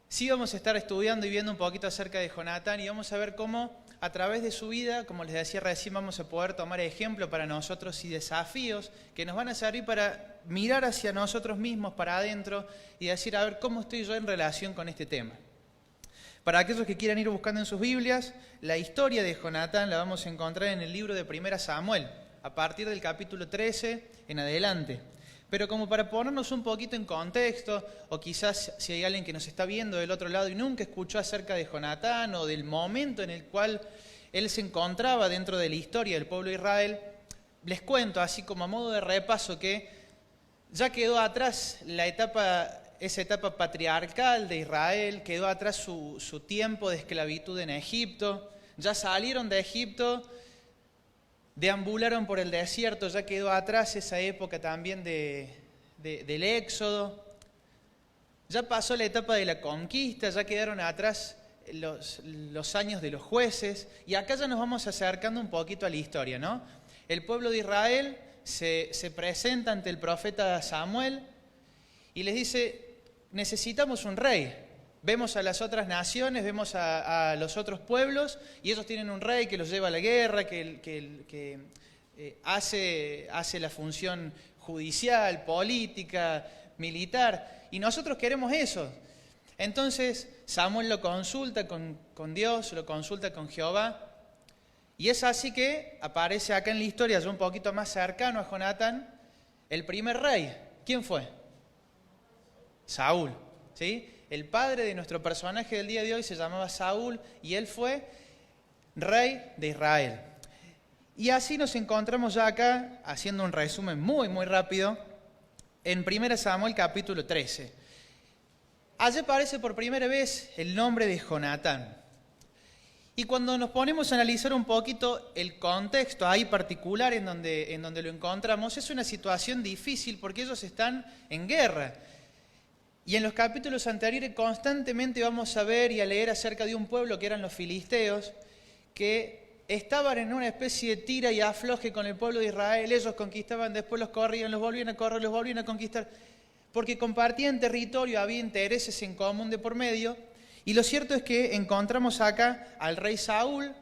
sí vamos a estar estudiando y viendo un poquito acerca de Jonatán y vamos a ver cómo a través de su vida, como les decía recién, vamos a poder tomar ejemplo para nosotros y desafíos que nos van a servir para mirar hacia nosotros mismos, para adentro y decir, a ver, ¿cómo estoy yo en relación con este tema? Para aquellos que quieran ir buscando en sus Biblias, la historia de Jonatán la vamos a encontrar en el libro de 1 Samuel, a partir del capítulo 13 en adelante. Pero como para ponernos un poquito en contexto, o quizás si hay alguien que nos está viendo del otro lado y nunca escuchó acerca de Jonatán o del momento en el cual él se encontraba dentro de la historia del pueblo de Israel, les cuento así como a modo de repaso que ya quedó atrás esa etapa patriarcal de Israel, quedó atrás su tiempo de esclavitud en Egipto, ya salieron de Egipto, deambularon por el desierto, ya quedó atrás esa época también del éxodo, ya pasó la etapa de la conquista, ya quedaron atrás los años de los jueces, y acá ya nos vamos acercando un poquito a la historia, ¿no? El pueblo de Israel se presenta ante el profeta Samuel y les dice, necesitamos un rey. Vemos a las otras naciones, vemos a los otros pueblos y ellos tienen un rey que los lleva a la guerra, que hace la función judicial, política, militar. Y nosotros queremos eso. Entonces Samuel lo consulta con Dios, lo consulta con Jehová. Y es así que aparece acá en la historia, ya un poquito más cercano a Jonatán, el primer rey. ¿Quién fue? Saúl, ¿sí? El padre de nuestro personaje del día de hoy se llamaba Saúl y él fue rey de Israel. Y así nos encontramos ya acá, haciendo un resumen muy, muy rápido, en 1 Samuel capítulo 13. Allí aparece por primera vez el nombre de Jonatán. Y cuando nos ponemos a analizar un poquito el contexto ahí particular en donde lo encontramos, es una situación difícil porque ellos están en guerra. Y en los capítulos anteriores constantemente vamos a ver y a leer acerca de un pueblo que eran los filisteos, que estaban en una especie de tira y afloje con el pueblo de Israel. Ellos conquistaban, después los corrían, los volvían a correr, los volvían a conquistar, porque compartían territorio, había intereses en común de por medio. Y lo cierto es que encontramos acá al rey Saúl,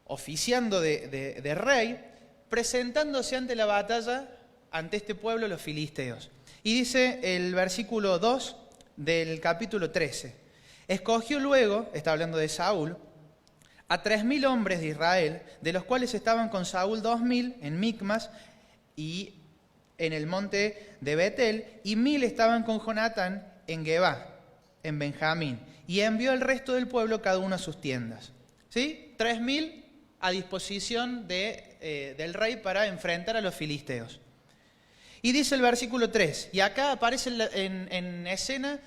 oficiando de rey, presentándose ante la batalla, ante este pueblo, los filisteos. Y dice el versículo 2 del capítulo 13, escogió luego, está hablando de Saúl, a 3.000 hombres de Israel, de los cuales estaban con Saúl 2.000 en Micmas y en el monte de Betel, y 1.000 estaban con Jonatán en Gebá, en Benjamín, y envió el resto del pueblo cada uno a sus tiendas. ¿Sí? 3.000 a disposición del rey para enfrentar a los filisteos. Y dice el versículo 3, y acá aparece en escena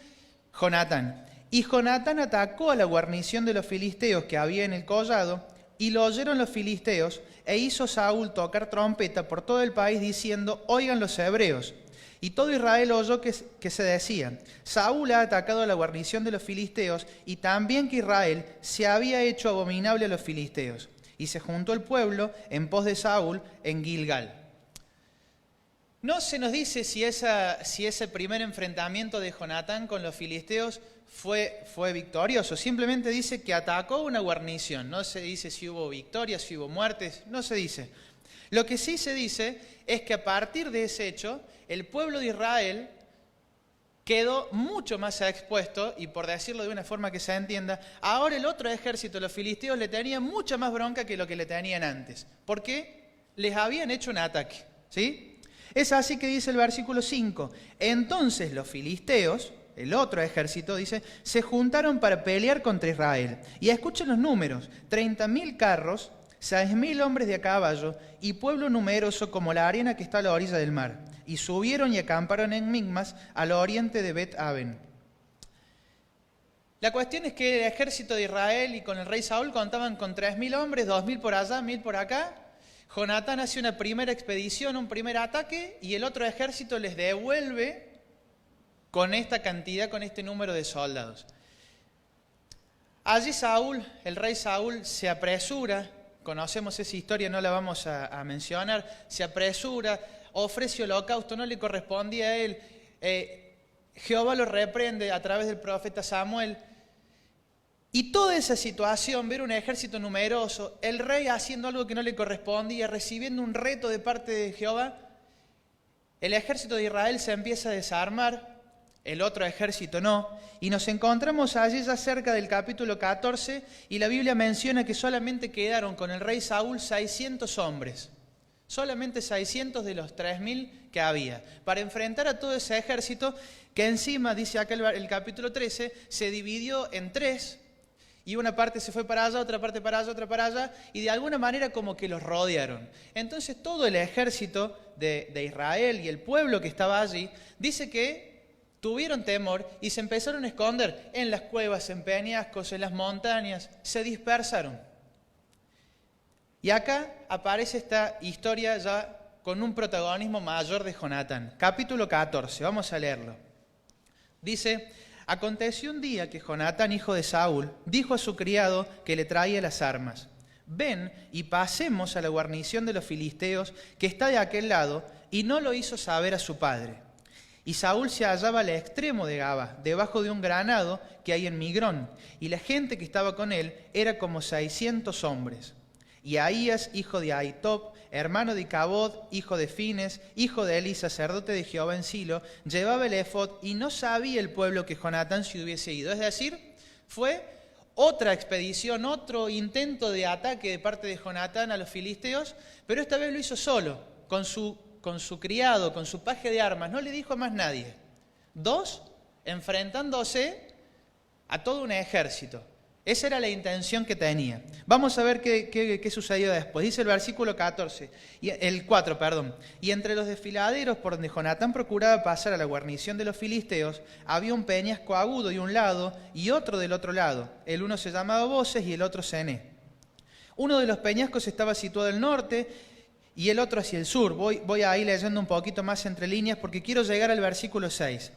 Jonatán. Y Jonatán atacó a la guarnición de los filisteos que había en el collado, y lo oyeron los filisteos, e hizo Saúl tocar trompeta por todo el país, diciendo, oigan los hebreos. Y todo Israel oyó que se decía, Saúl ha atacado a la guarnición de los filisteos, y también que Israel se había hecho abominable a los filisteos. Y se juntó el pueblo en pos de Saúl en Gilgal. No se nos dice si ese primer enfrentamiento de Jonatán con los filisteos fue victorioso. Simplemente dice que atacó una guarnición. No se dice si hubo victorias, si hubo muertes, no se dice. Lo que sí se dice es que a partir de ese hecho, el pueblo de Israel quedó mucho más expuesto, y por decirlo de una forma que se entienda, ahora el otro ejército, los filisteos, le tenían mucha más bronca que lo que le tenían antes. ¿Por qué? Les habían hecho un ataque, ¿sí? Es así que dice el versículo 5. Entonces los filisteos, el otro ejército, dice, se juntaron para pelear contra Israel. Y escuchen los números: 30.000 carros, 6.000 hombres de a caballo y pueblo numeroso como la arena que está a la orilla del mar. Y subieron y acamparon en Migmas, al oriente de Bet-Aven. La cuestión es que el ejército de Israel y con el rey Saúl contaban con 3.000 hombres, 2.000 por allá, 1.000 por acá. Jonatán hace una primera expedición, un primer ataque, y el otro ejército les devuelve con esta cantidad, con este número de soldados. Allí Saúl, el rey Saúl, se apresura, conocemos esa historia, no la vamos a mencionar, se apresura, ofrece holocausto, no le correspondía a él. Jehová lo reprende a través del profeta Samuel. Y toda esa situación, ver un ejército numeroso, el rey haciendo algo que no le correspondía, recibiendo un reto de parte de Jehová, el ejército de Israel se empieza a desarmar, el otro ejército no, y nos encontramos allí ya cerca del capítulo 14, y la Biblia menciona que solamente quedaron con el rey Saúl 600 hombres, solamente 600 de los 3.000 que había, para enfrentar a todo ese ejército que encima, dice acá el capítulo 13, se dividió en tres, y una parte se fue para allá, otra parte para allá, otra para allá, y de alguna manera como que los rodearon. Entonces todo el ejército de Israel y el pueblo que estaba allí, dice que tuvieron temor y se empezaron a esconder en las cuevas, en peñascos, en las montañas, se dispersaron. Y acá aparece esta historia ya con un protagonismo mayor de Jonatán. Capítulo 14, vamos a leerlo. Dice: aconteció un día que Jonatán, hijo de Saúl, dijo a su criado que le traía las armas: ven y pasemos a la guarnición de los filisteos que está de aquel lado, y no lo hizo saber a su padre. Y Saúl se hallaba al extremo de Gaba, debajo de un granado que hay en Migrón, y la gente que estaba con él era como 600 hombres. Y Ahías, hijo de Ahitob, hermano de Cabod, hijo de Fines, hijo de Eli, sacerdote de Jehová en Silo, llevaba el efod, y no sabía el pueblo que Jonatán se hubiese ido. Es decir, fue otra expedición, otro intento de ataque de parte de Jonatán a los filisteos, pero esta vez lo hizo solo, con su criado, con su paje de armas, no le dijo a más nadie. Dos, enfrentándose a todo un ejército. Esa era la intención que tenía. Vamos a ver qué sucedió después. Dice el versículo 4. Y entre los desfiladeros por donde Jonatán procuraba pasar a la guarnición de los filisteos, había un peñasco agudo de un lado y otro del otro lado. El uno se llamaba Boses y el otro Cené. Uno de los peñascos estaba situado al norte y el otro hacia el sur. Voy a ir leyendo un poquito más entre líneas porque quiero llegar al versículo 6,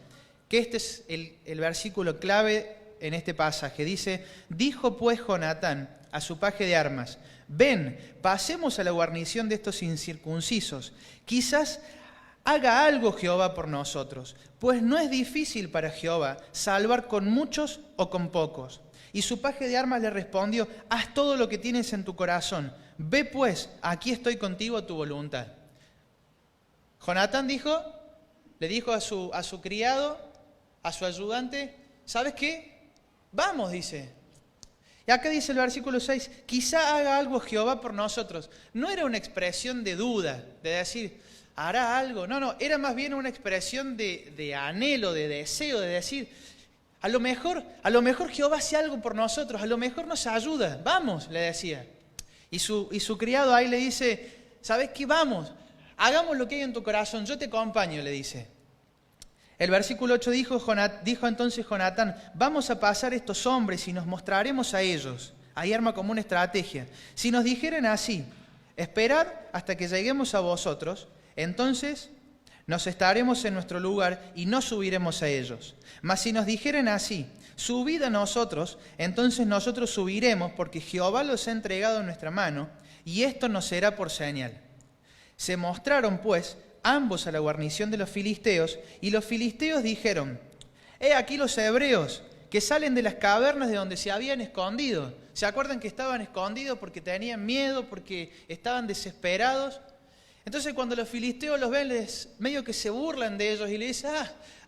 que este es el versículo clave en este pasaje. Dice: dijo pues Jonatán a su paje de armas: ven, pasemos a la guarnición de estos incircuncisos, quizás haga algo Jehová por nosotros, pues no es difícil para Jehová salvar con muchos o con pocos. Y su paje de armas le respondió: haz todo lo que tienes en tu corazón, ve pues, aquí estoy contigo a tu voluntad. Jonatán le dijo a su criado, a su ayudante: ¿sabes qué? Vamos, dice. Y acá dice el versículo 6, quizá haga algo Jehová por nosotros. No era una expresión de duda, de decir, hará algo. No, era más bien una expresión de anhelo, de deseo, de decir, a lo mejor Jehová hace algo por nosotros, a lo mejor nos ayuda. Vamos, le decía. Y su criado ahí le dice, ¿sabes qué? Vamos, hagamos lo que hay en tu corazón, yo te acompaño, le dice. El versículo 8 dijo entonces Jonatán: vamos a pasar estos hombres y nos mostraremos a ellos. Ahí arma como una estrategia. Si nos dijeren así: esperad hasta que lleguemos a vosotros, entonces nos estaremos en nuestro lugar y no subiremos a ellos. Mas si nos dijeren así: subid a nosotros, entonces nosotros subiremos, porque Jehová los ha entregado en nuestra mano, y esto nos será por señal. Se mostraron pues ambos a la guarnición de los filisteos, y los filisteos dijeron: he aquí los hebreos que salen de las cavernas de donde se habían escondido. ¿Se acuerdan que estaban escondidos porque tenían miedo, porque estaban desesperados? Entonces cuando los filisteos los ven, medio que se burlan de ellos y le dicen,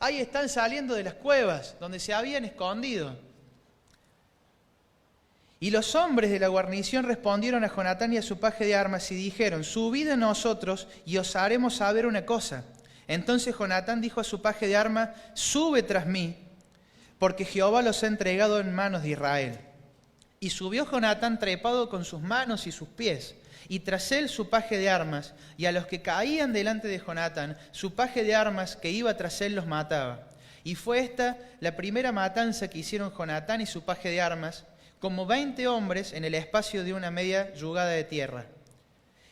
ahí están saliendo de las cuevas donde se habían escondido. Y los hombres de la guarnición respondieron a Jonatán y a su paje de armas y dijeron, subid a nosotros y os haremos saber una cosa. Entonces Jonatán dijo a su paje de armas, sube tras mí, porque Jehová los ha entregado en manos de Israel. Y subió Jonatán trepado con sus manos y sus pies, y tras él su paje de armas, y a los que caían delante de Jonatán, su paje de armas que iba tras él los mataba. Y fue esta la primera matanza que hicieron Jonatán y su paje de armas, como 20 hombres en el espacio de una media yugada de tierra.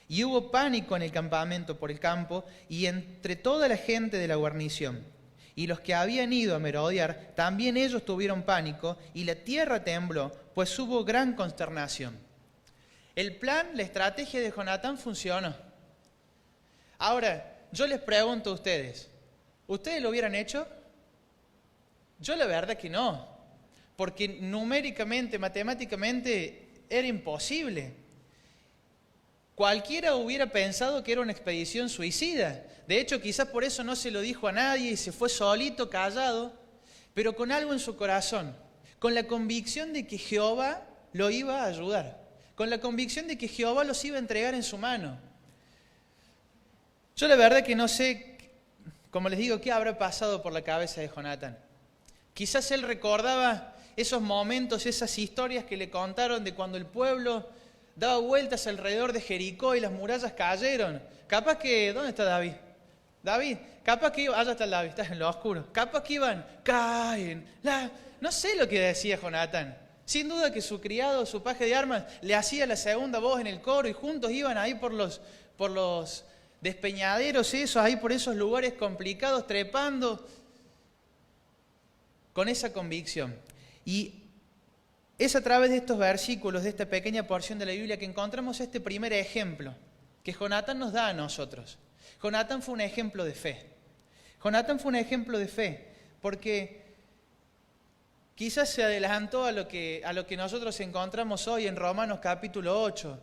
Y hubo pánico en el campamento por el campo y entre toda la gente de la guarnición. Y los que habían ido a merodear, también ellos tuvieron pánico y la tierra tembló, pues hubo gran consternación. El plan, la estrategia de Jonatán funcionó. Ahora, yo les pregunto a ustedes, ¿ustedes lo hubieran hecho? Yo la verdad que no. Porque numéricamente, matemáticamente, era imposible. Cualquiera hubiera pensado que era una expedición suicida. De hecho, quizás por eso no se lo dijo a nadie y se fue solito, callado, pero con algo en su corazón, con la convicción de que Jehová lo iba a ayudar, con la convicción de que Jehová los iba a entregar en su mano. Yo la verdad que no sé, como les digo, qué habrá pasado por la cabeza de Jonatán. Quizás él recordaba esos momentos, esas historias que le contaron de cuando el pueblo daba vueltas alrededor de Jericó y las murallas cayeron. Capaz que, ¿dónde está David? David, capaz que iban, allá está el David, está en lo oscuro. Capaz que iban, caen, no sé lo que decía Jonatán. Sin duda que su criado, su paje de armas, le hacía la segunda voz en el coro y juntos iban ahí por los despeñaderos esos, ahí por esos lugares complicados, trepando con esa convicción. Y es a través de estos versículos, de esta pequeña porción de la Biblia, que encontramos este primer ejemplo que Jonatán nos da a nosotros. Jonatán fue un ejemplo de fe. Jonatán fue un ejemplo de fe, porque quizás se adelantó a lo que nosotros encontramos hoy en Romanos capítulo 8.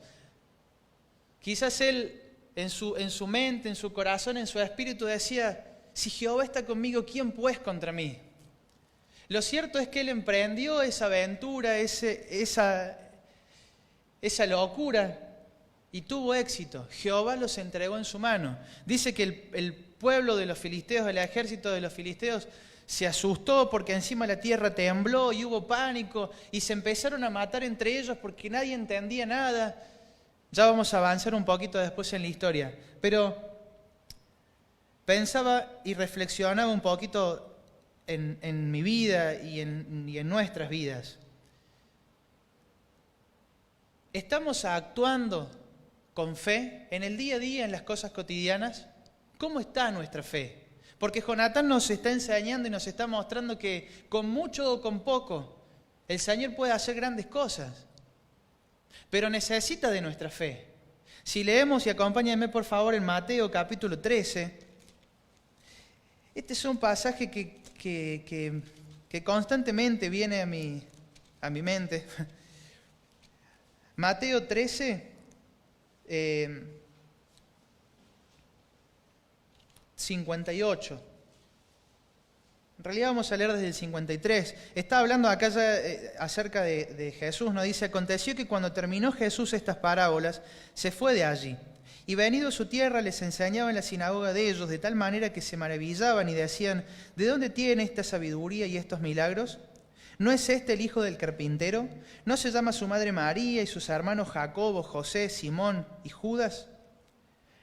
Quizás él, en su mente, en su corazón, en su espíritu, decía, si Jehová está conmigo, ¿quién pues contra mí? Lo cierto es que él emprendió esa aventura, esa locura, y tuvo éxito. Jehová los entregó en su mano. Dice que el pueblo de los filisteos, el ejército de los filisteos, se asustó porque encima la tierra tembló y hubo pánico, y se empezaron a matar entre ellos porque nadie entendía nada. Ya vamos a avanzar un poquito después en la historia. Pero pensaba y reflexionaba un poquito en mi vida y en nuestras vidas. ¿Estamos actuando con fe en el día a día, en las cosas cotidianas? ¿Cómo está nuestra fe? Porque Jonatán nos está enseñando y nos está mostrando que con mucho o con poco el Señor puede hacer grandes cosas, pero necesita de nuestra fe. Si leemos, y acompáñenme por favor en Mateo capítulo 13, este es un pasaje que constantemente viene a mi mente. Mateo 13, 58. En realidad vamos a leer desde el 53. Está hablando acá ya, acerca de Jesús. Nos dice, aconteció que cuando terminó Jesús estas parábolas, se fue de allí. Y venido a su tierra les enseñaba en la sinagoga de ellos, de tal manera que se maravillaban y decían, ¿de dónde tiene esta sabiduría y estos milagros? ¿No es este el hijo del carpintero? ¿No se llama su madre María y sus hermanos Jacobo, José, Simón y Judas?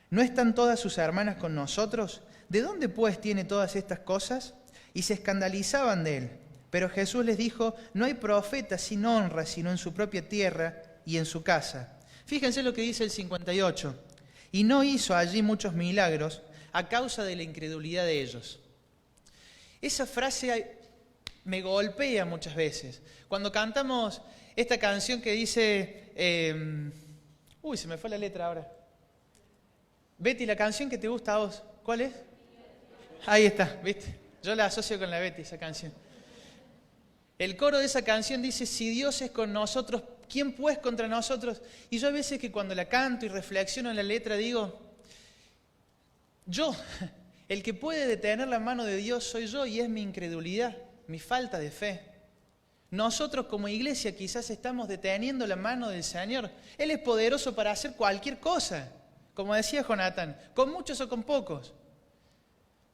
¿No están todas sus hermanas con nosotros? ¿De dónde pues tiene todas estas cosas? Y se escandalizaban de él. Pero Jesús les dijo, no hay profeta sin honra, sino en su propia tierra y en su casa. Fíjense lo que dice el 58. Y no hizo allí muchos milagros a causa de la incredulidad de ellos. Esa frase me golpea muchas veces. Cuando cantamos esta canción que dice... se me fue la letra ahora. Betty, la canción que te gusta a vos, ¿cuál es? Ahí está, ¿viste? Yo la asocio con la Betty, esa canción. El coro de esa canción dice, si Dios es con nosotros, ¿quién pues contra nosotros? Y yo a veces que cuando la canto y reflexiono en la letra digo, yo, el que puede detener la mano de Dios soy yo y es mi incredulidad, mi falta de fe. Nosotros como iglesia quizás estamos deteniendo la mano del Señor. Él es poderoso para hacer cualquier cosa, como decía Jonatán, con muchos o con pocos.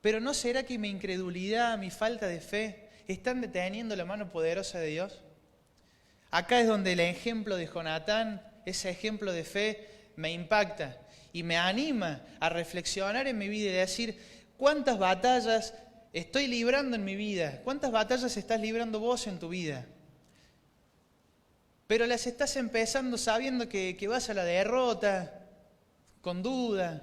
Pero ¿no será que mi incredulidad, mi falta de fe, están deteniendo la mano poderosa de Dios? Acá es donde el ejemplo de Jonatán, ese ejemplo de fe, me impacta y me anima a reflexionar en mi vida y decir, ¿cuántas batallas estoy librando en mi vida? ¿Cuántas batallas estás librando vos en tu vida? Pero las estás empezando sabiendo que vas a la derrota, con duda.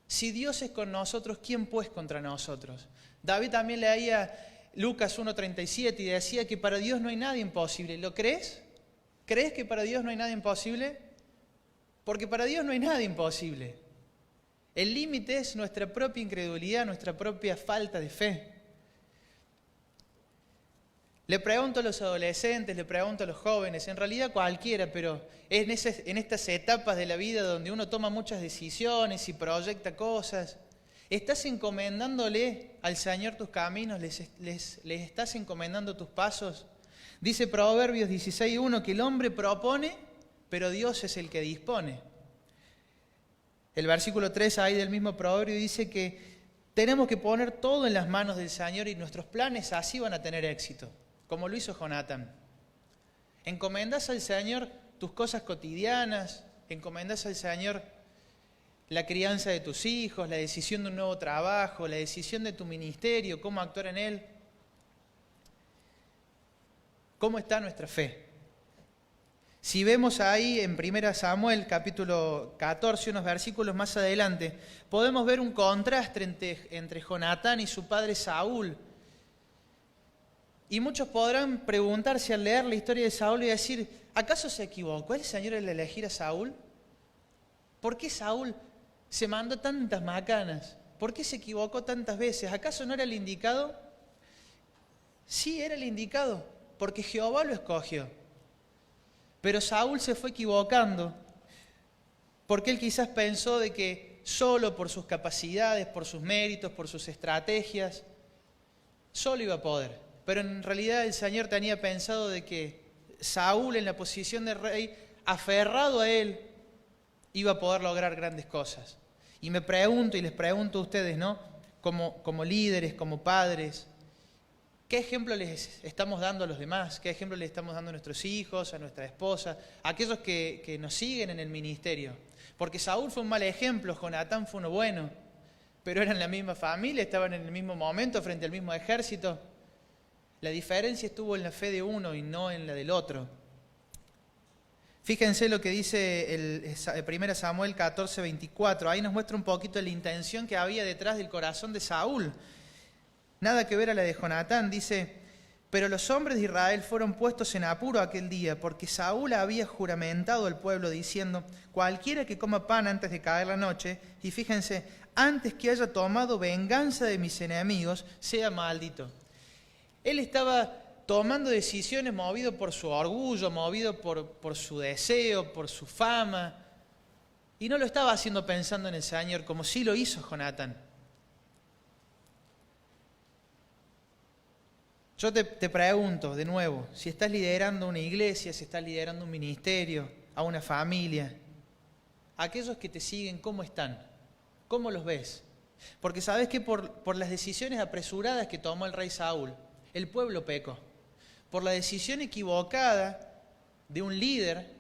Si Dios es con nosotros, ¿quién pues contra nosotros? David también leía Lucas 1:37 y decía que para Dios no hay nada imposible. ¿Lo crees? ¿Crees que para Dios no hay nada imposible? Porque para Dios no hay nada imposible. El límite es nuestra propia incredulidad, nuestra propia falta de fe. Le pregunto a los adolescentes, le pregunto a los jóvenes, en realidad cualquiera, pero es en estas etapas de la vida donde uno toma muchas decisiones y proyecta cosas, ¿estás encomendándole al Señor tus caminos? ¿Les estás encomendando tus pasos? Dice Proverbios 16:1 que el hombre propone, pero Dios es el que dispone. El versículo 3 ahí del mismo proverbio dice que tenemos que poner todo en las manos del Señor y nuestros planes así van a tener éxito, como lo hizo Jonatán. Encomendás al Señor tus cosas cotidianas, encomendás al Señor la crianza de tus hijos, la decisión de un nuevo trabajo, la decisión de tu ministerio, cómo actuar en él. ¿Cómo está nuestra fe? Si vemos ahí en 1 Samuel capítulo 14, unos versículos más adelante, podemos ver un contraste entre Jonatán y su padre Saúl. Y muchos podrán preguntarse al leer la historia de Saúl y decir, ¿acaso se equivocó el Señor al elegir a Saúl? ¿Por qué Saúl se mandó tantas macanas? ¿Por qué se equivocó tantas veces? ¿Acaso no era el indicado? Sí, era el indicado, porque Jehová lo escogió. Pero Saúl se fue equivocando, porque él quizás pensó de que solo por sus capacidades, por sus méritos, por sus estrategias, solo iba a poder. Pero en realidad el Señor tenía pensado de que Saúl en la posición de rey, aferrado a él, iba a poder lograr grandes cosas. Y me pregunto y les pregunto a ustedes, ¿no? Como líderes, como padres, ¿qué ejemplo les estamos dando a los demás? ¿Qué ejemplo les estamos dando a nuestros hijos, a nuestra esposa, a aquellos que nos siguen en el ministerio? Porque Saúl fue un mal ejemplo, Jonatán fue uno bueno, pero eran la misma familia, estaban en el mismo momento frente al mismo ejército. La diferencia estuvo en la fe de uno y no en la del otro. Fíjense lo que dice el 1 Samuel 14:24. Ahí nos muestra un poquito la intención que había detrás del corazón de Saúl. Nada que ver a la de Jonatán. Dice, pero los hombres de Israel fueron puestos en apuro aquel día, porque Saúl había juramentado al pueblo diciendo, cualquiera que coma pan antes de caer la noche, y fíjense, antes que haya tomado venganza de mis enemigos, sea maldito. Él estaba tomando decisiones movido por su orgullo, movido por su deseo, por su fama, y no lo estaba haciendo pensando en el Señor, como sí lo hizo Jonatán. Yo te pregunto de nuevo, si estás liderando una iglesia, si estás liderando un ministerio, a una familia, aquellos que te siguen, ¿cómo están? ¿Cómo los ves? Porque sabes que por las decisiones apresuradas que tomó el rey Saúl, el pueblo pecó. Por la decisión equivocada de un líder,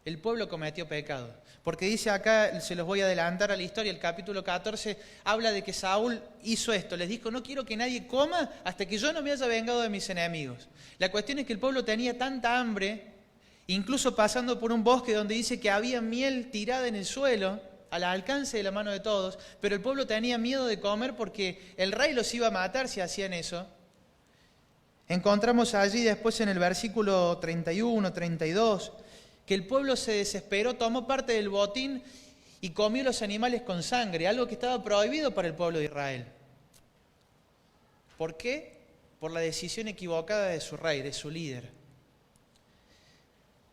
el pueblo cometió pecado. Porque dice acá, se los voy a adelantar a la historia, el capítulo 14 habla de que Saúl hizo esto, les dijo, no quiero que nadie coma hasta que yo no me haya vengado de mis enemigos. La cuestión es que el pueblo tenía tanta hambre, incluso pasando por un bosque donde dice que había miel tirada en el suelo, al alcance de la mano de todos, pero el pueblo tenía miedo de comer porque el rey los iba a matar si hacían eso. Encontramos allí después en el versículo 31, 32, que el pueblo se desesperó, tomó parte del botín y comió los animales con sangre, algo que estaba prohibido para el pueblo de Israel. ¿Por qué? por la decisión equivocada de su rey, de su líder.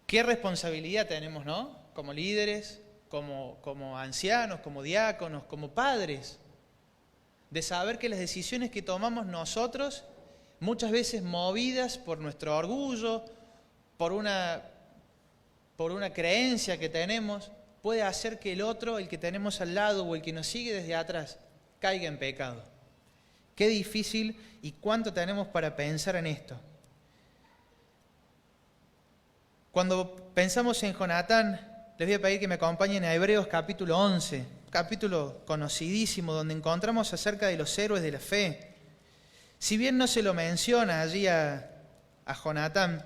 ¿Qué responsabilidad tenemos, no? Como líderes, como ancianos, como diáconos, como padres, de saber que las decisiones que tomamos nosotros, muchas veces movidas por nuestro orgullo, por una creencia que tenemos, puede hacer que el otro, el que tenemos al lado o el que nos sigue desde atrás, caiga en pecado. Qué difícil y cuánto tenemos para pensar en esto. Cuando pensamos en Jonatán, les voy a pedir que me acompañen a Hebreos capítulo 11, capítulo conocidísimo, donde encontramos acerca de los héroes de la fe. Si bien no se lo menciona allí a Jonatán,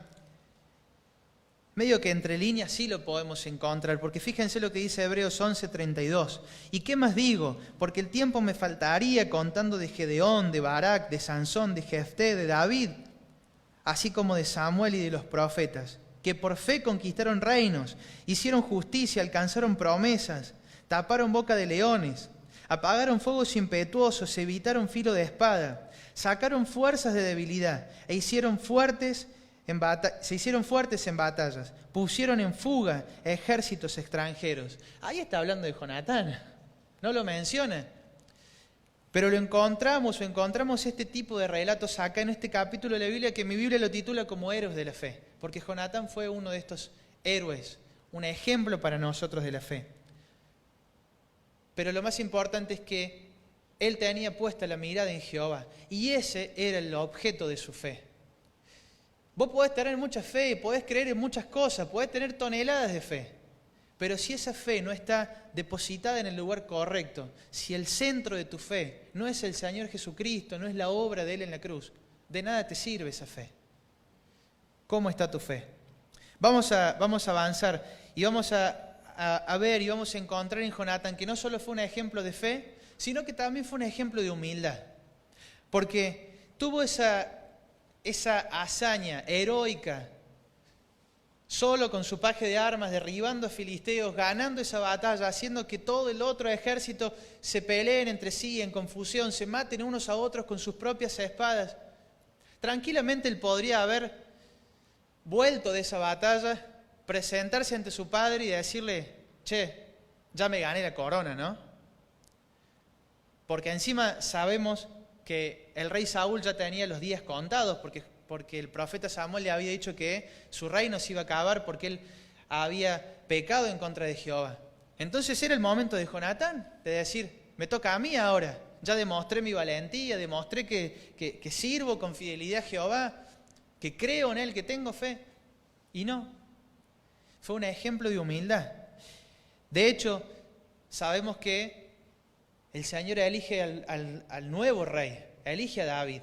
medio que entre líneas sí lo podemos encontrar, porque fíjense lo que dice Hebreos 11:32. ¿Y qué más digo? Porque el tiempo me faltaría contando de Gedeón, de Barak, de Sansón, de Jefté, de David, así como de Samuel y de los profetas, que por fe conquistaron reinos, hicieron justicia, alcanzaron promesas, taparon boca de leones, apagaron fuegos impetuosos, evitaron filo de espada, sacaron fuerzas de debilidad e se hicieron fuertes en batallas, pusieron en fuga ejércitos extranjeros. Ahí está hablando de Jonatán, no lo menciona. Pero encontramos este tipo de relatos acá en este capítulo de la Biblia, que mi Biblia lo titula como héroes de la fe, porque Jonatán fue uno de estos héroes, un ejemplo para nosotros de la fe. Pero lo más importante es que él tenía puesta la mirada en Jehová, y ese era el objeto de su fe. Vos podés tener mucha fe, podés creer en muchas cosas, podés tener toneladas de fe, pero si esa fe no está depositada en el lugar correcto, si el centro de tu fe no es el Señor Jesucristo, no es la obra de Él en la cruz, de nada te sirve esa fe. ¿Cómo está tu fe? Vamos a avanzar y vamos a ver y vamos a encontrar en Jonatán que no solo fue un ejemplo de fe, sino que también fue un ejemplo de humildad. Porque tuvo esa hazaña heroica, solo con su paje de armas, derribando a filisteos, ganando esa batalla, haciendo que todo el otro ejército se peleen entre sí en confusión, se maten unos a otros con sus propias espadas. Tranquilamente él podría haber vuelto de esa batalla, presentarse ante su padre y decirle: che, ya me gané la corona, ¿no? Porque encima sabemos que el rey Saúl ya tenía los días contados, porque el profeta Samuel le había dicho que su reino se iba a acabar porque él había pecado en contra de Jehová. Entonces era el momento de Jonatán, de decir: me toca a mí ahora, ya demostré mi valentía, demostré que sirvo con fidelidad a Jehová, que creo en Él, que tengo fe. Y no, fue un ejemplo de humildad. De hecho, sabemos que el Señor elige al nuevo rey, elige a David.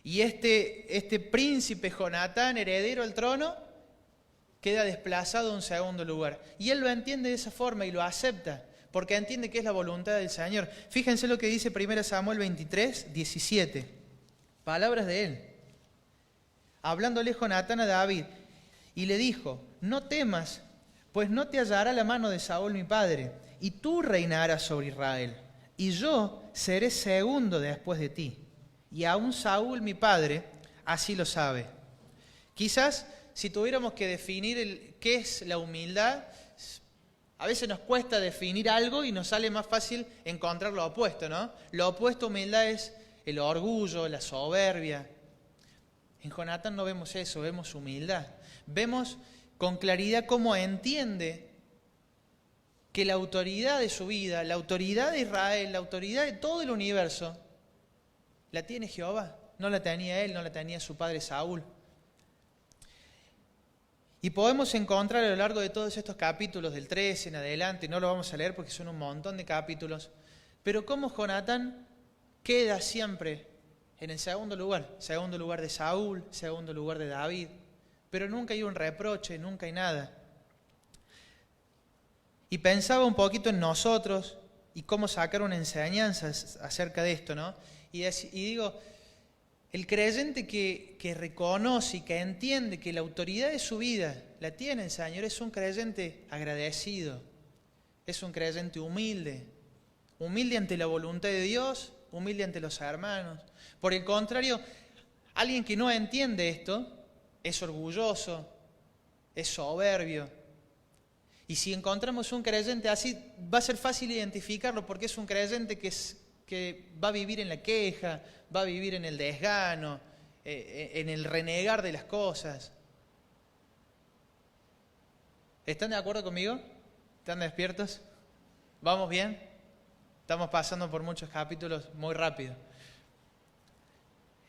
Y este príncipe Jonatán, heredero al trono, queda desplazado a un segundo lugar. Y él lo entiende de esa forma y lo acepta, porque entiende que es la voluntad del Señor. Fíjense lo que dice 1 Samuel 23, 17. Palabras de él. Hablándole Jonatán a David, y le dijo: no temas, pues no te hallará la mano de Saúl mi padre, y tú reinarás sobre Israel, y yo seré segundo después de ti. Y aún Saúl mi padre así lo sabe. Quizás si tuviéramos que definir qué es la humildad, a veces nos cuesta definir algo y nos sale más fácil encontrar lo opuesto, ¿no? Lo opuesto a humildad es el orgullo, la soberbia. En Jonatán no vemos eso, vemos humildad. Vemos con claridad cómo entiende que la autoridad de su vida, la autoridad de Israel, la autoridad de todo el universo, la tiene Jehová. No la tenía él, no la tenía su padre Saúl. Y podemos encontrar a lo largo de todos estos capítulos, del 13 en adelante, no lo vamos a leer porque son un montón de capítulos, pero cómo Jonatán queda siempre en el segundo lugar de Saúl, segundo lugar de David, pero nunca hay un reproche, nunca hay nada. Y pensaba un poquito en nosotros y cómo sacar una enseñanza acerca de esto, ¿no? Y digo, el creyente que reconoce y que entiende que la autoridad de su vida la tiene el Señor es un creyente agradecido, es un creyente humilde ante la voluntad de Dios, humilde ante los hermanos. Por el contrario, Alguien que no entiende esto es orgulloso, es soberbio. Y si encontramos un creyente así, va a ser fácil identificarlo porque es un creyente que va a vivir en la queja, va a vivir en el desgano, en el renegar de las cosas. ¿Están de acuerdo conmigo? ¿Están despiertos? ¿Vamos bien? Estamos pasando por muchos capítulos muy rápido.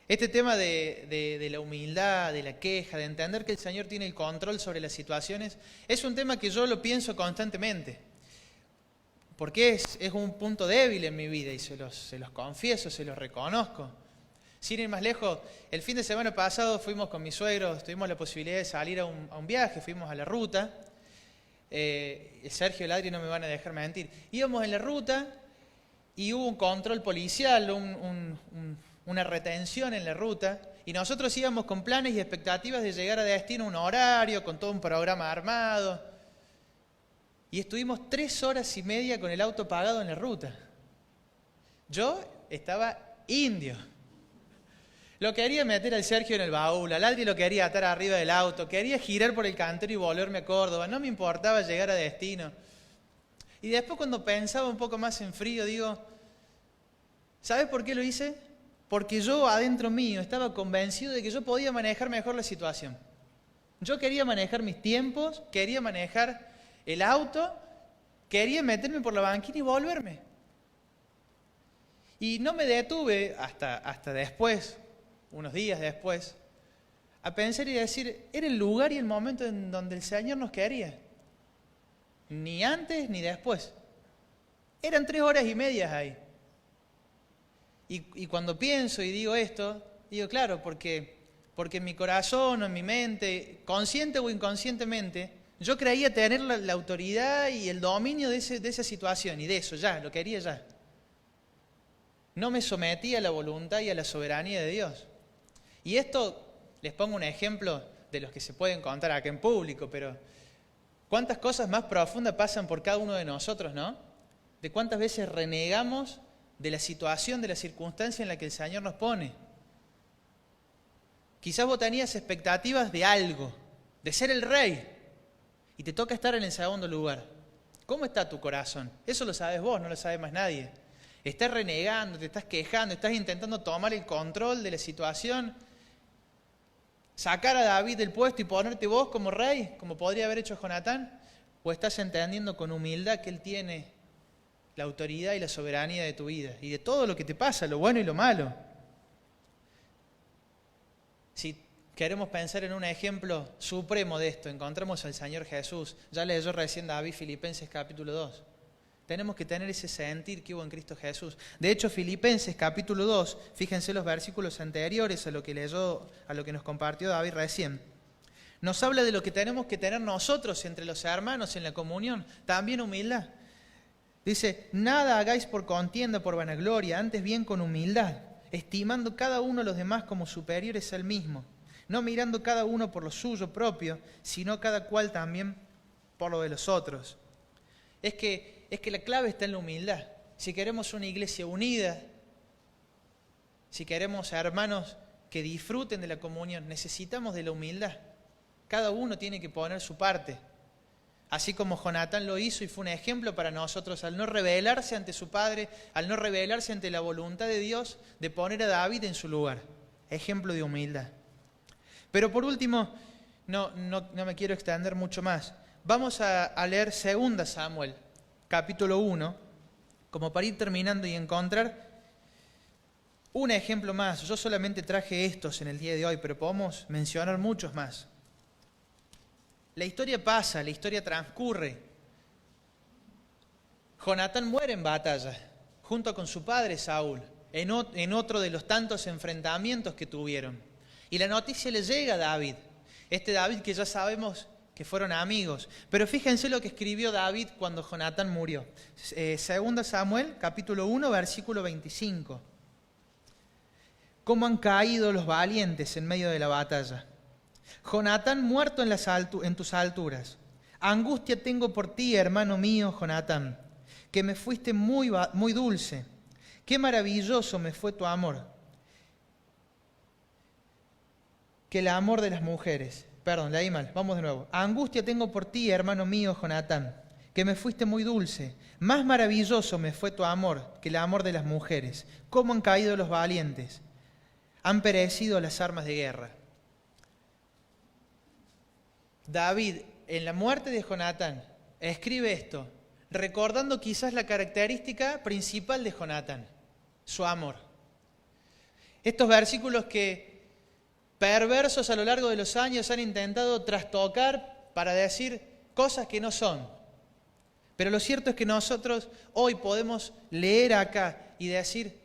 Este tema de la humildad, de la queja, de entender que el Señor tiene el control sobre las situaciones, es un tema que yo lo pienso constantemente. Porque es un punto débil en mi vida y se los confieso, se los reconozco. Sin ir más lejos, el fin de semana pasado fuimos con mis suegros, tuvimos la posibilidad de salir a un viaje, fuimos a la ruta. Sergio y el Adri no me van a dejar mentir. Íbamos en la ruta y hubo un control policial, una retención en la ruta, y nosotros íbamos con planes y expectativas de llegar a destino a un horario, con todo un programa armado, y estuvimos 3 horas y media con el auto pagado en la ruta. Yo estaba indio. Lo quería meter al Sergio en el baúl, al Adri lo quería atar arriba del auto, quería girar por el cantero y volverme a Córdoba, no me importaba llegar a destino. Y después cuando pensaba un poco más en frío, digo, ¿sabes por qué lo hice? Porque yo adentro mío estaba convencido de que yo podía manejar mejor la situación. Yo quería manejar mis tiempos, quería manejar el auto, quería meterme por la banquina y volverme. Y no me detuve hasta después, unos días después, a pensar y decir, era el lugar y el momento en donde el Señor nos quería. Ni antes ni después. Eran 3 horas y media ahí. Y cuando pienso y digo esto, digo, claro, porque en mi corazón o en mi mente, consciente o inconscientemente, yo creía tener la autoridad y el dominio de esa situación y de eso, ya, lo quería ya. No me sometí a la voluntad y a la soberanía de Dios. Y esto, les pongo un ejemplo de los que se pueden contar acá en público, pero cuántas cosas más profundas pasan por cada uno de nosotros, ¿no? De cuántas veces renegamos de la situación, de la circunstancia en la que el Señor nos pone. Quizás vos tenías expectativas de algo, de ser el rey, y te toca estar en el segundo lugar. ¿Cómo está tu corazón? Eso lo sabes vos, no lo sabe más nadie. Estás renegando, te estás quejando, estás intentando tomar el control de la situación, sacar a David del puesto y ponerte vos como rey, como podría haber hecho Jonatán, o estás entendiendo con humildad que él tiene la autoridad y la soberanía de tu vida y de todo lo que te pasa, lo bueno y lo malo. Si queremos pensar en un ejemplo supremo de esto, encontramos al Señor Jesús. Ya leyó recién David Filipenses capítulo 2. Tenemos que tener ese sentir que hubo en Cristo Jesús. De hecho, Filipenses capítulo 2, fíjense los versículos anteriores a lo que nos compartió David recién. Nos habla de lo que tenemos que tener nosotros entre los hermanos en la comunión, también humildad. Dice, nada hagáis por contienda, por vanagloria, antes bien con humildad, estimando cada uno a los demás como superiores al mismo, no mirando cada uno por lo suyo propio, sino cada cual también por lo de los otros. Es que la clave está en la humildad. Si queremos una iglesia unida, si queremos hermanos que disfruten de la comunión, necesitamos de la humildad. Cada uno tiene que poner su parte. Así como Jonatán lo hizo y fue un ejemplo para nosotros al no rebelarse ante su padre, al no rebelarse ante la voluntad de Dios de poner a David en su lugar. Ejemplo de humildad. Pero por último, no me quiero extender mucho más. Vamos a leer 2 Samuel, capítulo 1, como para ir terminando y encontrar un ejemplo más. Yo solamente traje estos en el día de hoy, pero podemos mencionar muchos más. La historia pasa, la historia transcurre. Jonatán muere en batalla, junto con su padre Saúl, en otro de los tantos enfrentamientos que tuvieron. Y la noticia le llega a David, este David que ya sabemos que fueron amigos. Pero fíjense lo que escribió David cuando Jonatán murió. 2 Samuel, capítulo 1, versículo 25. ¿Cómo han caído los valientes en medio de la batalla? Jonatán muerto en tus alturas. Angustia tengo por ti, hermano mío, Jonatán, que me fuiste muy dulce. Qué maravilloso me fue tu amor. que el amor de las mujeres. Perdón, leí mal, vamos de nuevo. Angustia tengo por ti, hermano mío, Jonatán, que me fuiste muy dulce. Más maravilloso me fue tu amor que el amor de las mujeres. ¿Cómo han caído los valientes? Han perecido las armas de guerra. David, en la muerte de Jonatán, escribe esto, recordando quizás la característica principal de Jonatán, su amor. Estos versículos que perversos a lo largo de los años han intentado trastocar para decir cosas que no son. Pero lo cierto es que nosotros hoy podemos leer acá y decir,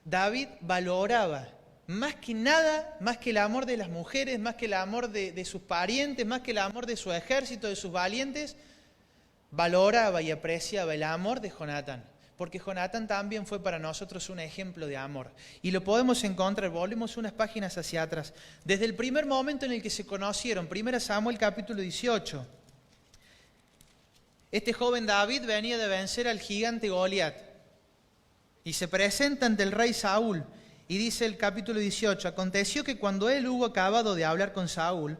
David valoraba más que nada, más que el amor de las mujeres, más que el amor de sus parientes, más que el amor de su ejército, de sus valientes, valoraba y apreciaba el amor de Jonatán. Porque Jonatán también fue para nosotros un ejemplo de amor. Y lo podemos encontrar, volvemos unas páginas hacia atrás. Desde el primer momento en el que se conocieron, 1 Samuel capítulo 18. Este joven David venía de vencer al gigante Goliat. Y se presenta ante el rey Saúl. Y dice el capítulo 18, aconteció que cuando él hubo acabado de hablar con Saúl,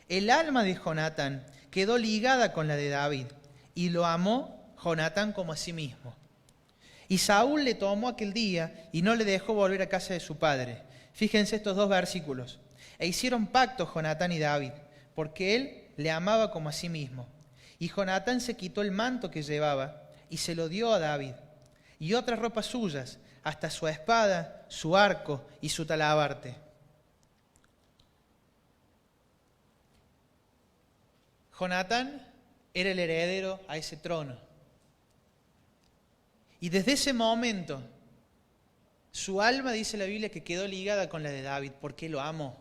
el alma de Jonatán quedó ligada con la de David, y lo amó Jonatán como a sí mismo. Y Saúl le tomó aquel día y no le dejó volver a casa de su padre. Fíjense estos dos versículos. E hicieron pacto Jonatán y David, porque él le amaba como a sí mismo. Y Jonatán se quitó el manto que llevaba y se lo dio a David, y otras ropas suyas, hasta su espada, su arco y su talabarte. Jonatán era el heredero a ese trono. Y desde ese momento, su alma, dice la Biblia, que quedó ligada con la de David, porque lo amó.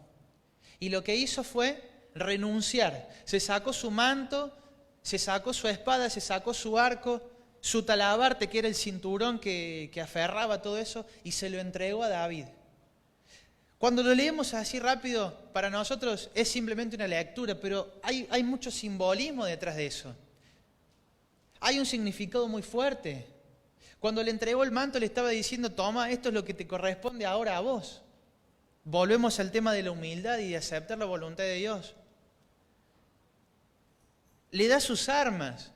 Y lo que hizo fue renunciar. Se sacó su manto, se sacó su espada, se sacó su arco, su talabarte, que era el cinturón que aferraba todo eso, y se lo entregó a David. Cuando lo leemos así rápido, para nosotros es simplemente una lectura, pero hay mucho simbolismo detrás de eso. Hay un significado muy fuerte. Cuando le entregó el manto le estaba diciendo, toma, esto es lo que te corresponde ahora a vos. Volvemos al tema de la humildad y de aceptar la voluntad de Dios. Le da sus armas,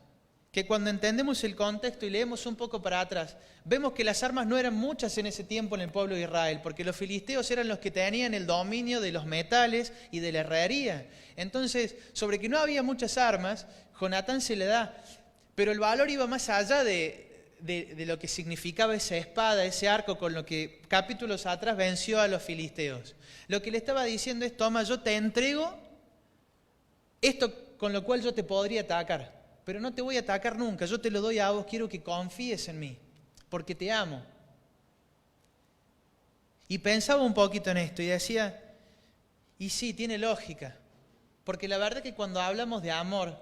que cuando entendemos el contexto y leemos un poco para atrás, vemos que las armas no eran muchas en ese tiempo en el pueblo de Israel, porque los filisteos eran los que tenían el dominio de los metales y de la herrería. Entonces, sobre que no había muchas armas, Jonatán se le da, pero el valor iba más allá de lo que significaba esa espada, ese arco con lo que capítulos atrás venció a los filisteos. Lo que le estaba diciendo es, toma, yo te entrego esto con lo cual yo te podría atacar, pero no te voy a atacar nunca, yo te lo doy a vos, quiero que confíes en mí, porque te amo. Y pensaba un poquito en esto y decía, y sí, tiene lógica, porque la verdad es que cuando hablamos de amor,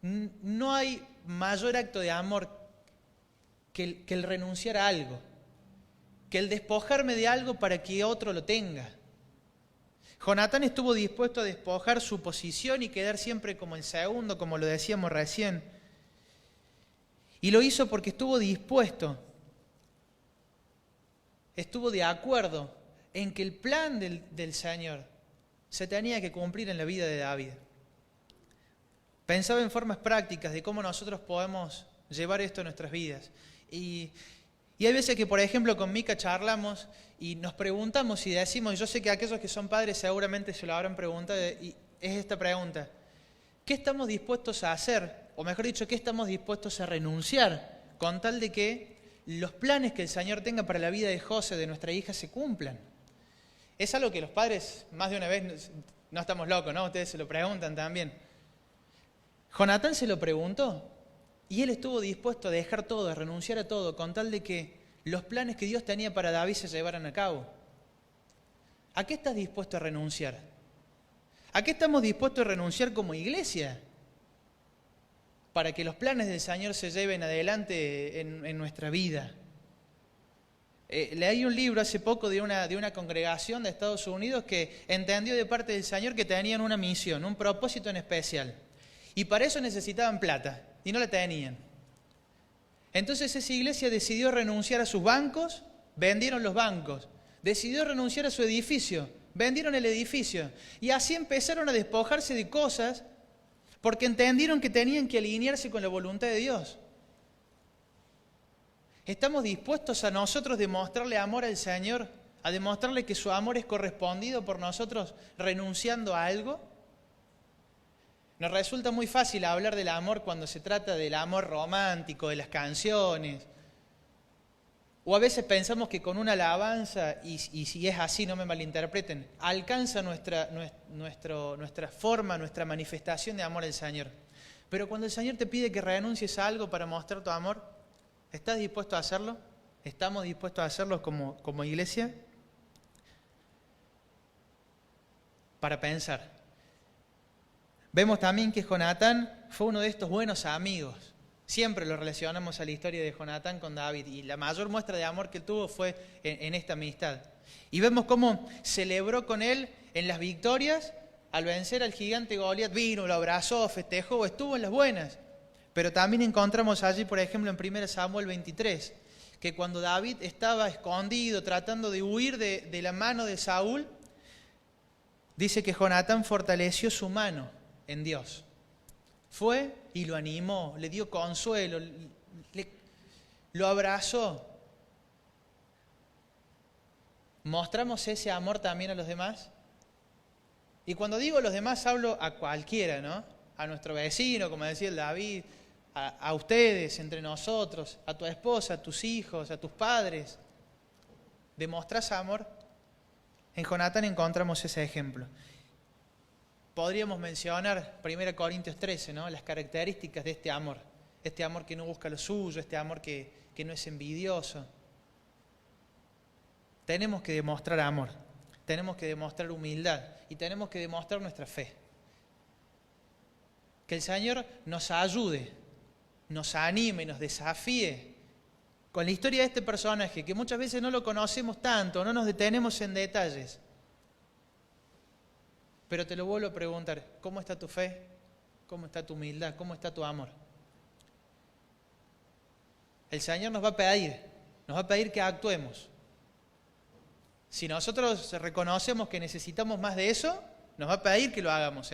no hay mayor acto de amor que el renunciar a algo, que el despojarme de algo para que otro lo tenga. Jonatán estuvo dispuesto a despojar su posición y quedar siempre como el segundo, como lo decíamos recién. Y lo hizo porque estuvo dispuesto, estuvo de acuerdo en que el plan del Señor se tenía que cumplir en la vida de David. Pensaba en formas prácticas de cómo nosotros podemos llevar esto a nuestras vidas. Y hay veces que, por ejemplo, con Mica charlamos y nos preguntamos y decimos, yo sé que aquellos que son padres seguramente se lo habrán preguntado, y es esta pregunta: ¿qué estamos dispuestos a hacer? O mejor dicho, ¿qué estamos dispuestos a renunciar con tal de que los planes que el Señor tenga para la vida de José, de nuestra hija, se cumplan? Es algo que los padres, más de una vez, no estamos locos, ¿no? Ustedes se lo preguntan también. Jonatán se lo preguntó. Y él estuvo dispuesto a dejar todo, a renunciar a todo, con tal de que los planes que Dios tenía para David se llevaran a cabo. ¿A qué estás dispuesto a renunciar? ¿A qué estamos dispuestos a renunciar como iglesia? Para que los planes del Señor se lleven adelante en nuestra vida. Leí un libro hace poco de una congregación de Estados Unidos que entendió de parte del Señor que tenían una misión, un propósito en especial. Y para eso necesitaban plata. Y no la tenían. Entonces esa iglesia decidió renunciar a sus bancos, vendieron los bancos. Decidió renunciar a su edificio, vendieron el edificio. Y así empezaron a despojarse de cosas porque entendieron que tenían que alinearse con la voluntad de Dios. ¿Estamos dispuestos a nosotros demostrarle amor al Señor? ¿A demostrarle que su amor es correspondido por nosotros renunciando a algo? Nos resulta muy fácil hablar del amor cuando se trata del amor romántico, de las canciones. O a veces pensamos que con una alabanza, y si es así, no me malinterpreten, alcanza nuestra forma, nuestra manifestación de amor al Señor. Pero cuando el Señor te pide que renuncies a algo para mostrar tu amor, ¿estás dispuesto a hacerlo? ¿Estamos dispuestos a hacerlo como iglesia? Para pensar. Vemos también que Jonatán fue uno de estos buenos amigos. Siempre lo relacionamos a la historia de Jonatán con David y la mayor muestra de amor que tuvo fue en esta amistad. Y vemos cómo celebró con él en las victorias, al vencer al gigante Goliat, vino, lo abrazó, festejó, estuvo en las buenas. Pero también encontramos allí, por ejemplo, en 1 Samuel 23, que cuando David estaba escondido, tratando de huir de la mano de Saúl, dice que Jonatán fortaleció su mano en Dios. Fue y lo animó, le dio consuelo, lo abrazó. ¿Mostramos ese amor también a los demás? Y cuando digo los demás hablo a cualquiera, ¿no? A nuestro vecino, como decía el David, a ustedes, entre nosotros, a tu esposa, a tus hijos, a tus padres. ¿Demostrás amor? En Jonatán encontramos ese ejemplo. Podríamos mencionar 1 Corintios 13, ¿no? Las características de este amor que no busca lo suyo, este amor que no es envidioso. Tenemos que demostrar amor, tenemos que demostrar humildad y tenemos que demostrar nuestra fe. Que el Señor nos ayude, nos anime, nos desafíe con la historia de este personaje, que muchas veces no lo conocemos tanto, no nos detenemos en detalles. Pero te lo vuelvo a preguntar, ¿cómo está tu fe? ¿Cómo está tu humildad? ¿Cómo está tu amor? El Señor nos va a pedir que actuemos. Si nosotros reconocemos que necesitamos más de eso, nos va a pedir que lo hagamos,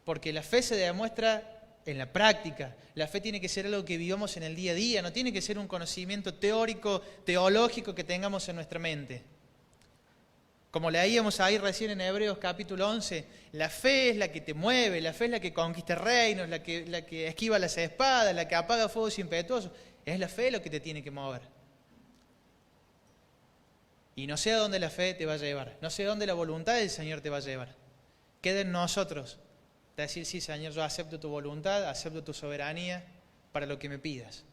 Porque la fe se demuestra en la práctica. La fe tiene que ser algo que vivamos en el día a día, no tiene que ser un conocimiento teórico, teológico que tengamos en nuestra mente. Como leíamos ahí recién en Hebreos capítulo 11, la fe es la que te mueve, la fe es la que conquista reinos, la que esquiva las espadas, la que apaga fuegos impetuosos. Es la fe lo que te tiene que mover. Y no sé a dónde la fe te va a llevar, no sé a dónde la voluntad del Señor te va a llevar. Queda en nosotros decir, sí, Señor, yo acepto tu voluntad, acepto tu soberanía para lo que me pidas.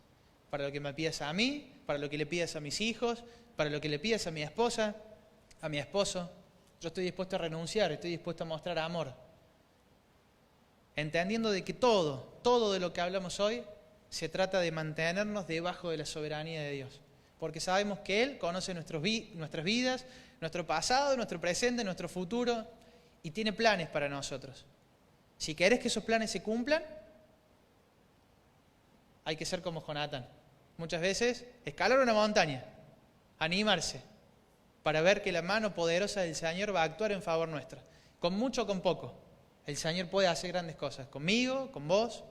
Para lo que me pidas a mí, para lo que le pidas a mis hijos, para lo que le pidas a mi esposa, a mi esposo. Yo estoy dispuesto a renunciar, estoy dispuesto a mostrar amor. Entendiendo de que todo de lo que hablamos hoy se trata de mantenernos debajo de la soberanía de Dios. Porque sabemos que Él conoce nuestras vidas, nuestro pasado, nuestro presente, nuestro futuro y tiene planes para nosotros. Si querés que esos planes se cumplan, hay que ser como Jonatán. Muchas veces escalar una montaña, animarse, para ver que la mano poderosa del Señor va a actuar en favor nuestra. Con mucho o con poco, el Señor puede hacer grandes cosas. Conmigo, con vos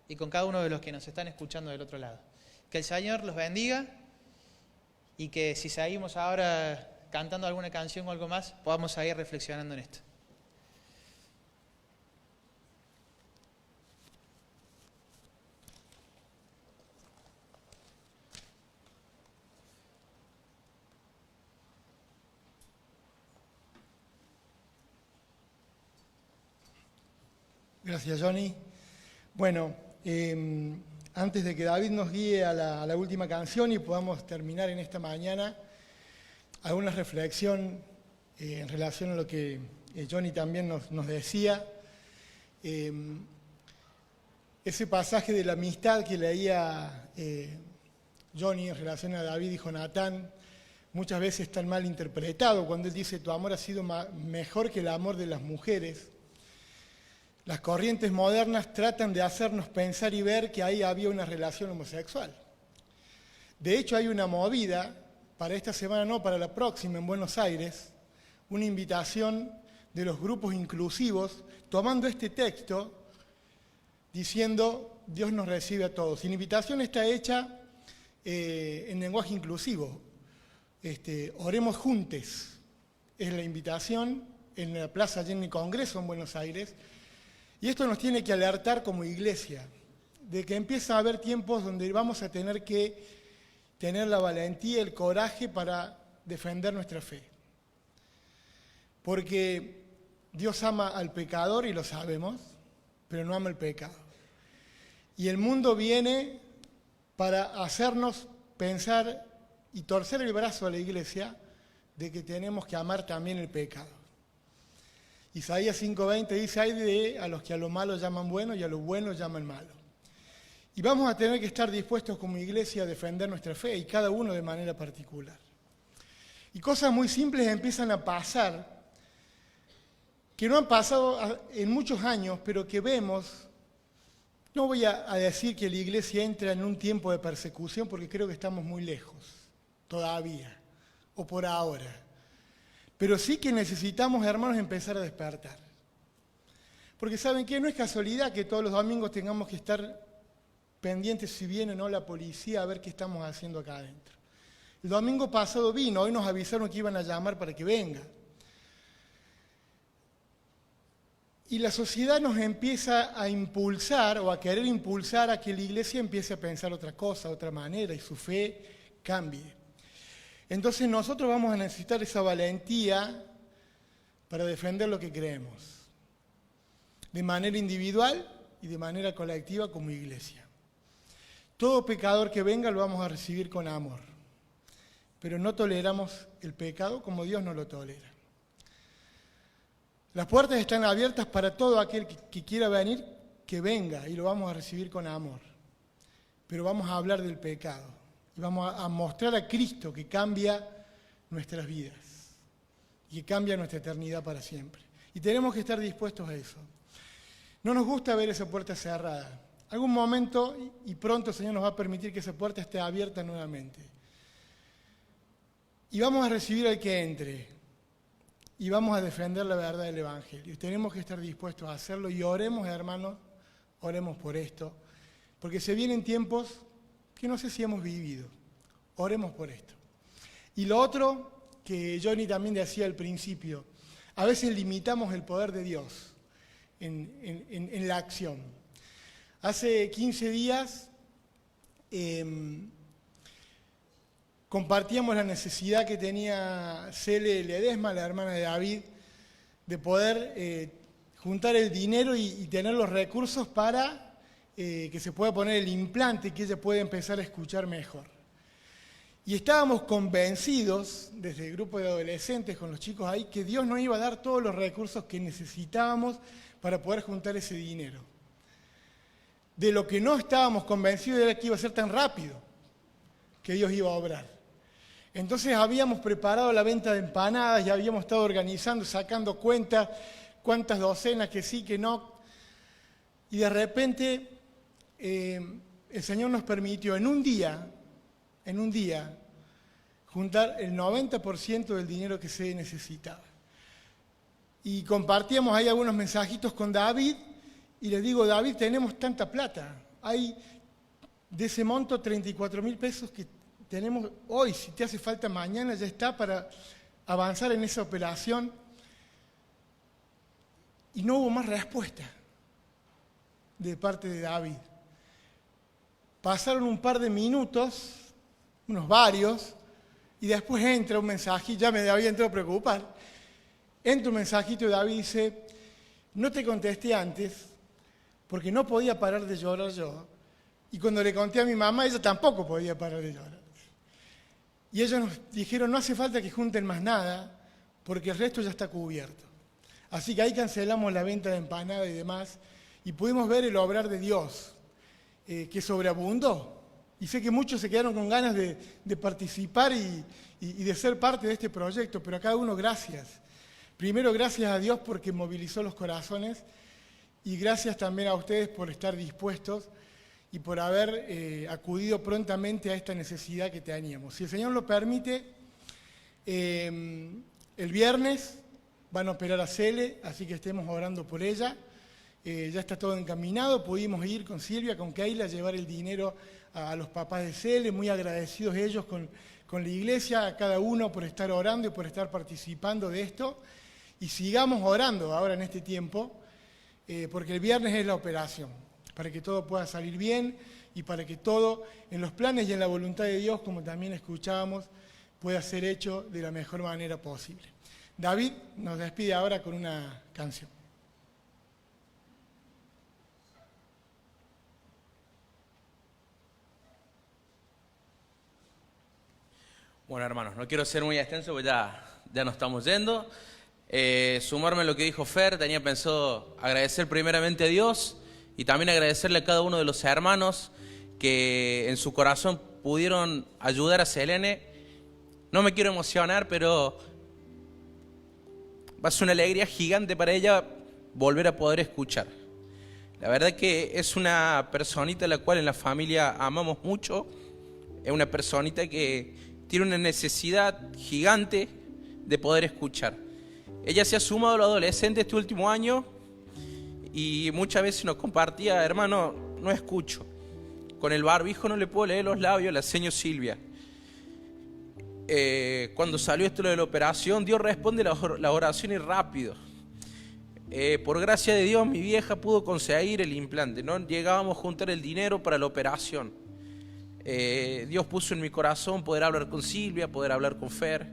y con cada uno de los que nos están escuchando del otro lado. Que el Señor los bendiga y que si seguimos ahora cantando alguna canción o algo más, podamos seguir reflexionando en esto. Gracias, Johnny. Bueno, antes de que David nos guíe a la última canción y podamos terminar en esta mañana, alguna reflexión en relación a lo que Johnny también nos decía. Ese pasaje de la amistad que leía Johnny en relación a David y Jonatán, muchas veces está mal interpretado cuando él dice, tu amor ha sido mejor que el amor de las mujeres. Las corrientes modernas tratan de hacernos pensar y ver que ahí había una relación homosexual. De hecho, hay una movida, para esta semana no, para la próxima, en Buenos Aires, una invitación de los grupos inclusivos, tomando este texto, diciendo, Dios nos recibe a todos. Y la invitación está hecha en lenguaje inclusivo. Oremos juntos, es la invitación en la Plaza Jenny Congreso en Buenos Aires. Y esto nos tiene que alertar como iglesia, de que empieza a haber tiempos donde vamos a tener que tener la valentía, el coraje para defender nuestra fe. Porque Dios ama al pecador y lo sabemos, pero no ama el pecado. Y el mundo viene para hacernos pensar y torcer el brazo a la iglesia de que tenemos que amar también el pecado. Isaías 5:20 dice, hay de a los que a lo malo llaman bueno y a lo bueno llaman malo. Y vamos a tener que estar dispuestos como iglesia a defender nuestra fe, y cada uno de manera particular. Y cosas muy simples empiezan a pasar, que no han pasado en muchos años, pero que vemos. No voy a decir que la iglesia entra en un tiempo de persecución, porque creo que estamos muy lejos, todavía, o por ahora. Pero sí que necesitamos, hermanos, empezar a despertar. Porque ¿saben qué? No es casualidad que todos los domingos tengamos que estar pendientes si viene o no la policía a ver qué estamos haciendo acá adentro. El domingo pasado vino, hoy nos avisaron que iban a llamar para que venga. Y la sociedad nos empieza a impulsar o a querer impulsar a que la iglesia empiece a pensar otra cosa, otra manera, y su fe cambie. Entonces nosotros vamos a necesitar esa valentía para defender lo que creemos, de manera individual y de manera colectiva como iglesia. Todo pecador que venga lo vamos a recibir con amor, pero no toleramos el pecado como Dios no lo tolera. Las puertas están abiertas para todo aquel que quiera venir, que venga, y lo vamos a recibir con amor. Pero vamos a hablar del pecado y vamos a mostrar a Cristo que cambia nuestras vidas y que cambia nuestra eternidad para siempre. Y tenemos que estar dispuestos a eso. No nos gusta ver esa puerta cerrada. Algún momento y pronto el Señor nos va a permitir que esa puerta esté abierta nuevamente. Y vamos a recibir al que entre. Y vamos a defender la verdad del Evangelio. Tenemos que estar dispuestos a hacerlo, y oremos, hermanos, oremos por esto, porque se vienen tiempos que no sé si hemos vivido. Oremos por esto. Y lo otro que Johnny también decía al principio, a veces limitamos el poder de Dios en la acción. Hace 15 días compartíamos la necesidad que tenía Cele Ledesma, la hermana de David, de poder juntar el dinero y tener los recursos para que se pueda poner el implante y que ella pueda empezar a escuchar mejor. Y estábamos convencidos, desde el grupo de adolescentes con los chicos ahí, que Dios nos iba a dar todos los recursos que necesitábamos para poder juntar ese dinero. De lo que no estábamos convencidos era que iba a ser tan rápido, que Dios iba a obrar. Entonces habíamos preparado la venta de empanadas, ya habíamos estado organizando, sacando cuentas, cuántas docenas, que sí, que no. Y de repente el Señor nos permitió en un día, juntar el 90% del dinero que se necesitaba. Y compartíamos ahí algunos mensajitos con David, y le digo, David, tenemos tanta plata. Hay de ese monto 34.000 pesos que tenemos hoy, si te hace falta mañana ya está para avanzar en esa operación. Y no hubo más respuesta de parte de David. Pasaron un par de minutos, unos varios, y después entra un mensaje, ya me había entrado a preocupar. Entra un mensajito y David dice, no te contesté antes porque no podía parar de llorar yo. Y cuando le conté a mi mamá, ella tampoco podía parar de llorar. Y ellos nos dijeron, no hace falta que junten más nada, porque el resto ya está cubierto. Así que ahí cancelamos la venta de empanadas y demás, y pudimos ver el obrar de Dios, que sobreabundó. Y sé que muchos se quedaron con ganas de participar y de ser parte de este proyecto, pero a cada uno gracias. Primero, gracias a Dios porque movilizó los corazones, y gracias también a ustedes por estar dispuestos y por haber acudido prontamente a esta necesidad que teníamos. Si el Señor lo permite, el viernes van a operar a Cele, así que estemos orando por ella. Ya está todo encaminado, pudimos ir con Silvia, con Keila, a llevar el dinero a los papás de Cele, muy agradecidos ellos con la iglesia, a cada uno por estar orando y por estar participando de esto. Y sigamos orando ahora en este tiempo, porque el viernes es la operación, para que todo pueda salir bien y para que todo, en los planes y en la voluntad de Dios, como también escuchábamos, pueda ser hecho de la mejor manera posible. David nos despide ahora con una canción. Bueno, hermanos, no quiero ser muy extenso porque ya nos estamos yendo. Sumarme a lo que dijo Fer, tenía pensado agradecer primeramente a Dios y también agradecerle a cada uno de los hermanos que en su corazón pudieron ayudar a Selene. No me quiero emocionar, pero va a ser una alegría gigante para ella volver a poder escuchar. La verdad que es una personita a la cual en la familia amamos mucho, es una personita que tiene una necesidad gigante de poder escuchar. Ella se ha sumado a los adolescentes este último año y muchas veces nos compartía, hermano, no escucho. Con el barbijo no le puedo leer los labios, la seño Silvia. Cuando salió esto de la operación, Dios responde las oraciones rápido. Por gracia de Dios, mi vieja pudo conseguir el implante. No llegábamos a juntar el dinero para la operación. Dios puso en mi corazón poder hablar con Silvia, poder hablar con Fer,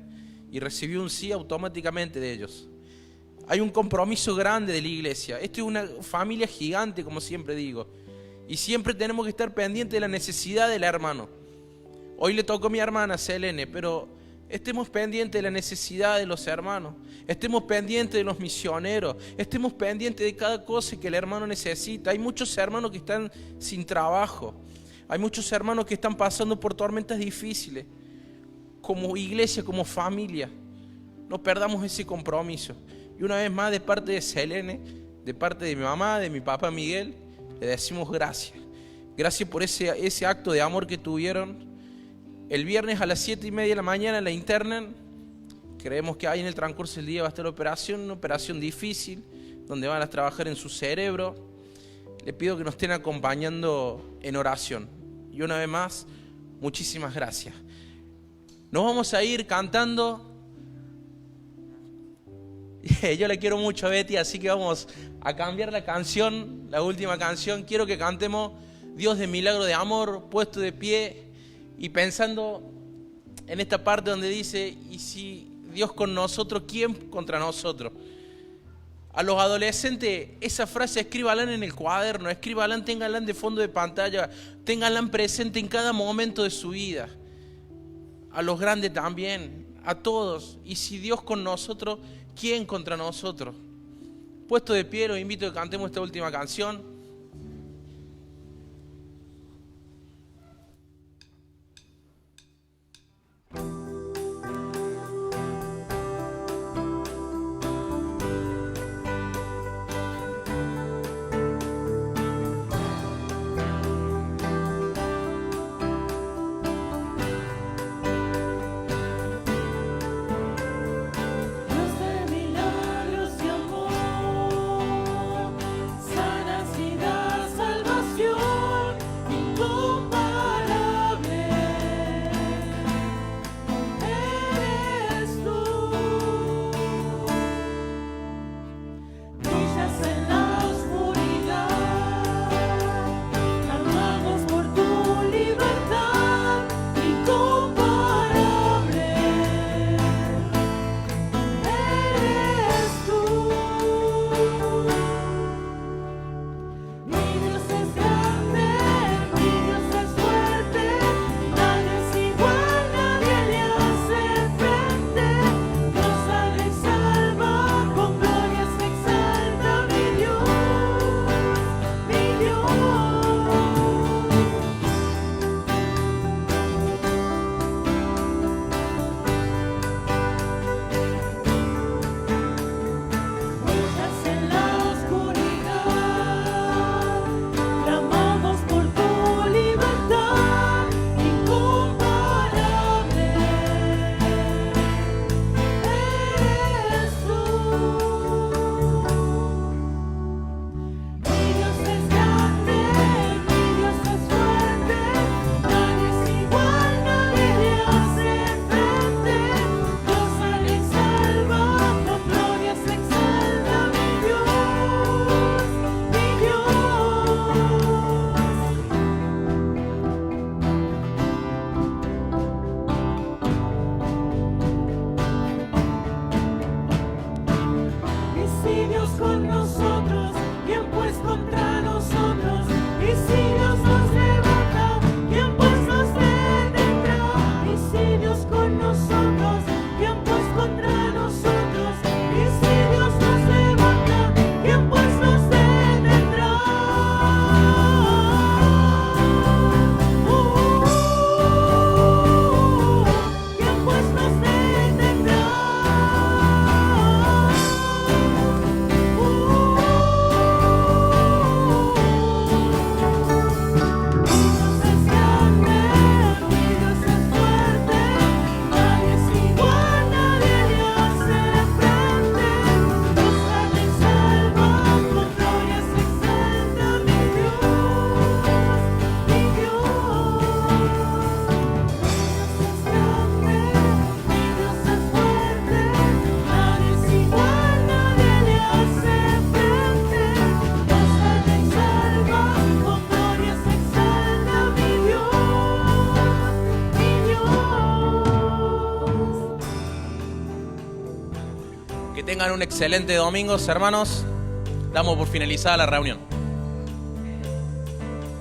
y recibí un sí automáticamente de ellos. Hay un compromiso grande de la iglesia. Esto es una familia gigante, como siempre digo, y siempre tenemos que estar pendientes de la necesidad del hermano. Hoy le tocó a mi hermana Selene, pero estemos pendientes de la necesidad de los hermanos, estemos pendientes de los misioneros, estemos pendientes de cada cosa que el hermano necesita. Hay muchos hermanos que están sin trabajo, hay muchos hermanos que están pasando por tormentas difíciles. Como iglesia, como familia, no perdamos ese compromiso. Y una vez más, de parte de Selene, de parte de mi mamá, de mi papá Miguel, le decimos gracias. Gracias por ese acto de amor que tuvieron. El viernes a las 7:30 de la mañana la internan. Creemos que ahí en el transcurso del día va a estar la operación, una operación difícil, donde van a trabajar en su cerebro. Le pido que nos estén acompañando en oración. Y una vez más, muchísimas gracias. Nos vamos a ir cantando. Yo le quiero mucho a Betty, así que vamos a cambiar la canción, la última canción. Quiero que cantemos Dios de milagro de amor, puesto de pie y pensando en esta parte donde dice, y si Dios con nosotros, ¿quién contra nosotros? A los adolescentes, esa frase escríbanla en el cuaderno, escríbanla, ténganla de fondo de pantalla, ténganla presente en cada momento de su vida. A los grandes también, a todos. Y si Dios con nosotros, ¿quién contra nosotros? Puesto de pie, los invito a que cantemos esta última canción. Dios de milagros y amor, sanas y Que tengan un excelente domingo, hermanos. Damos por finalizada la reunión.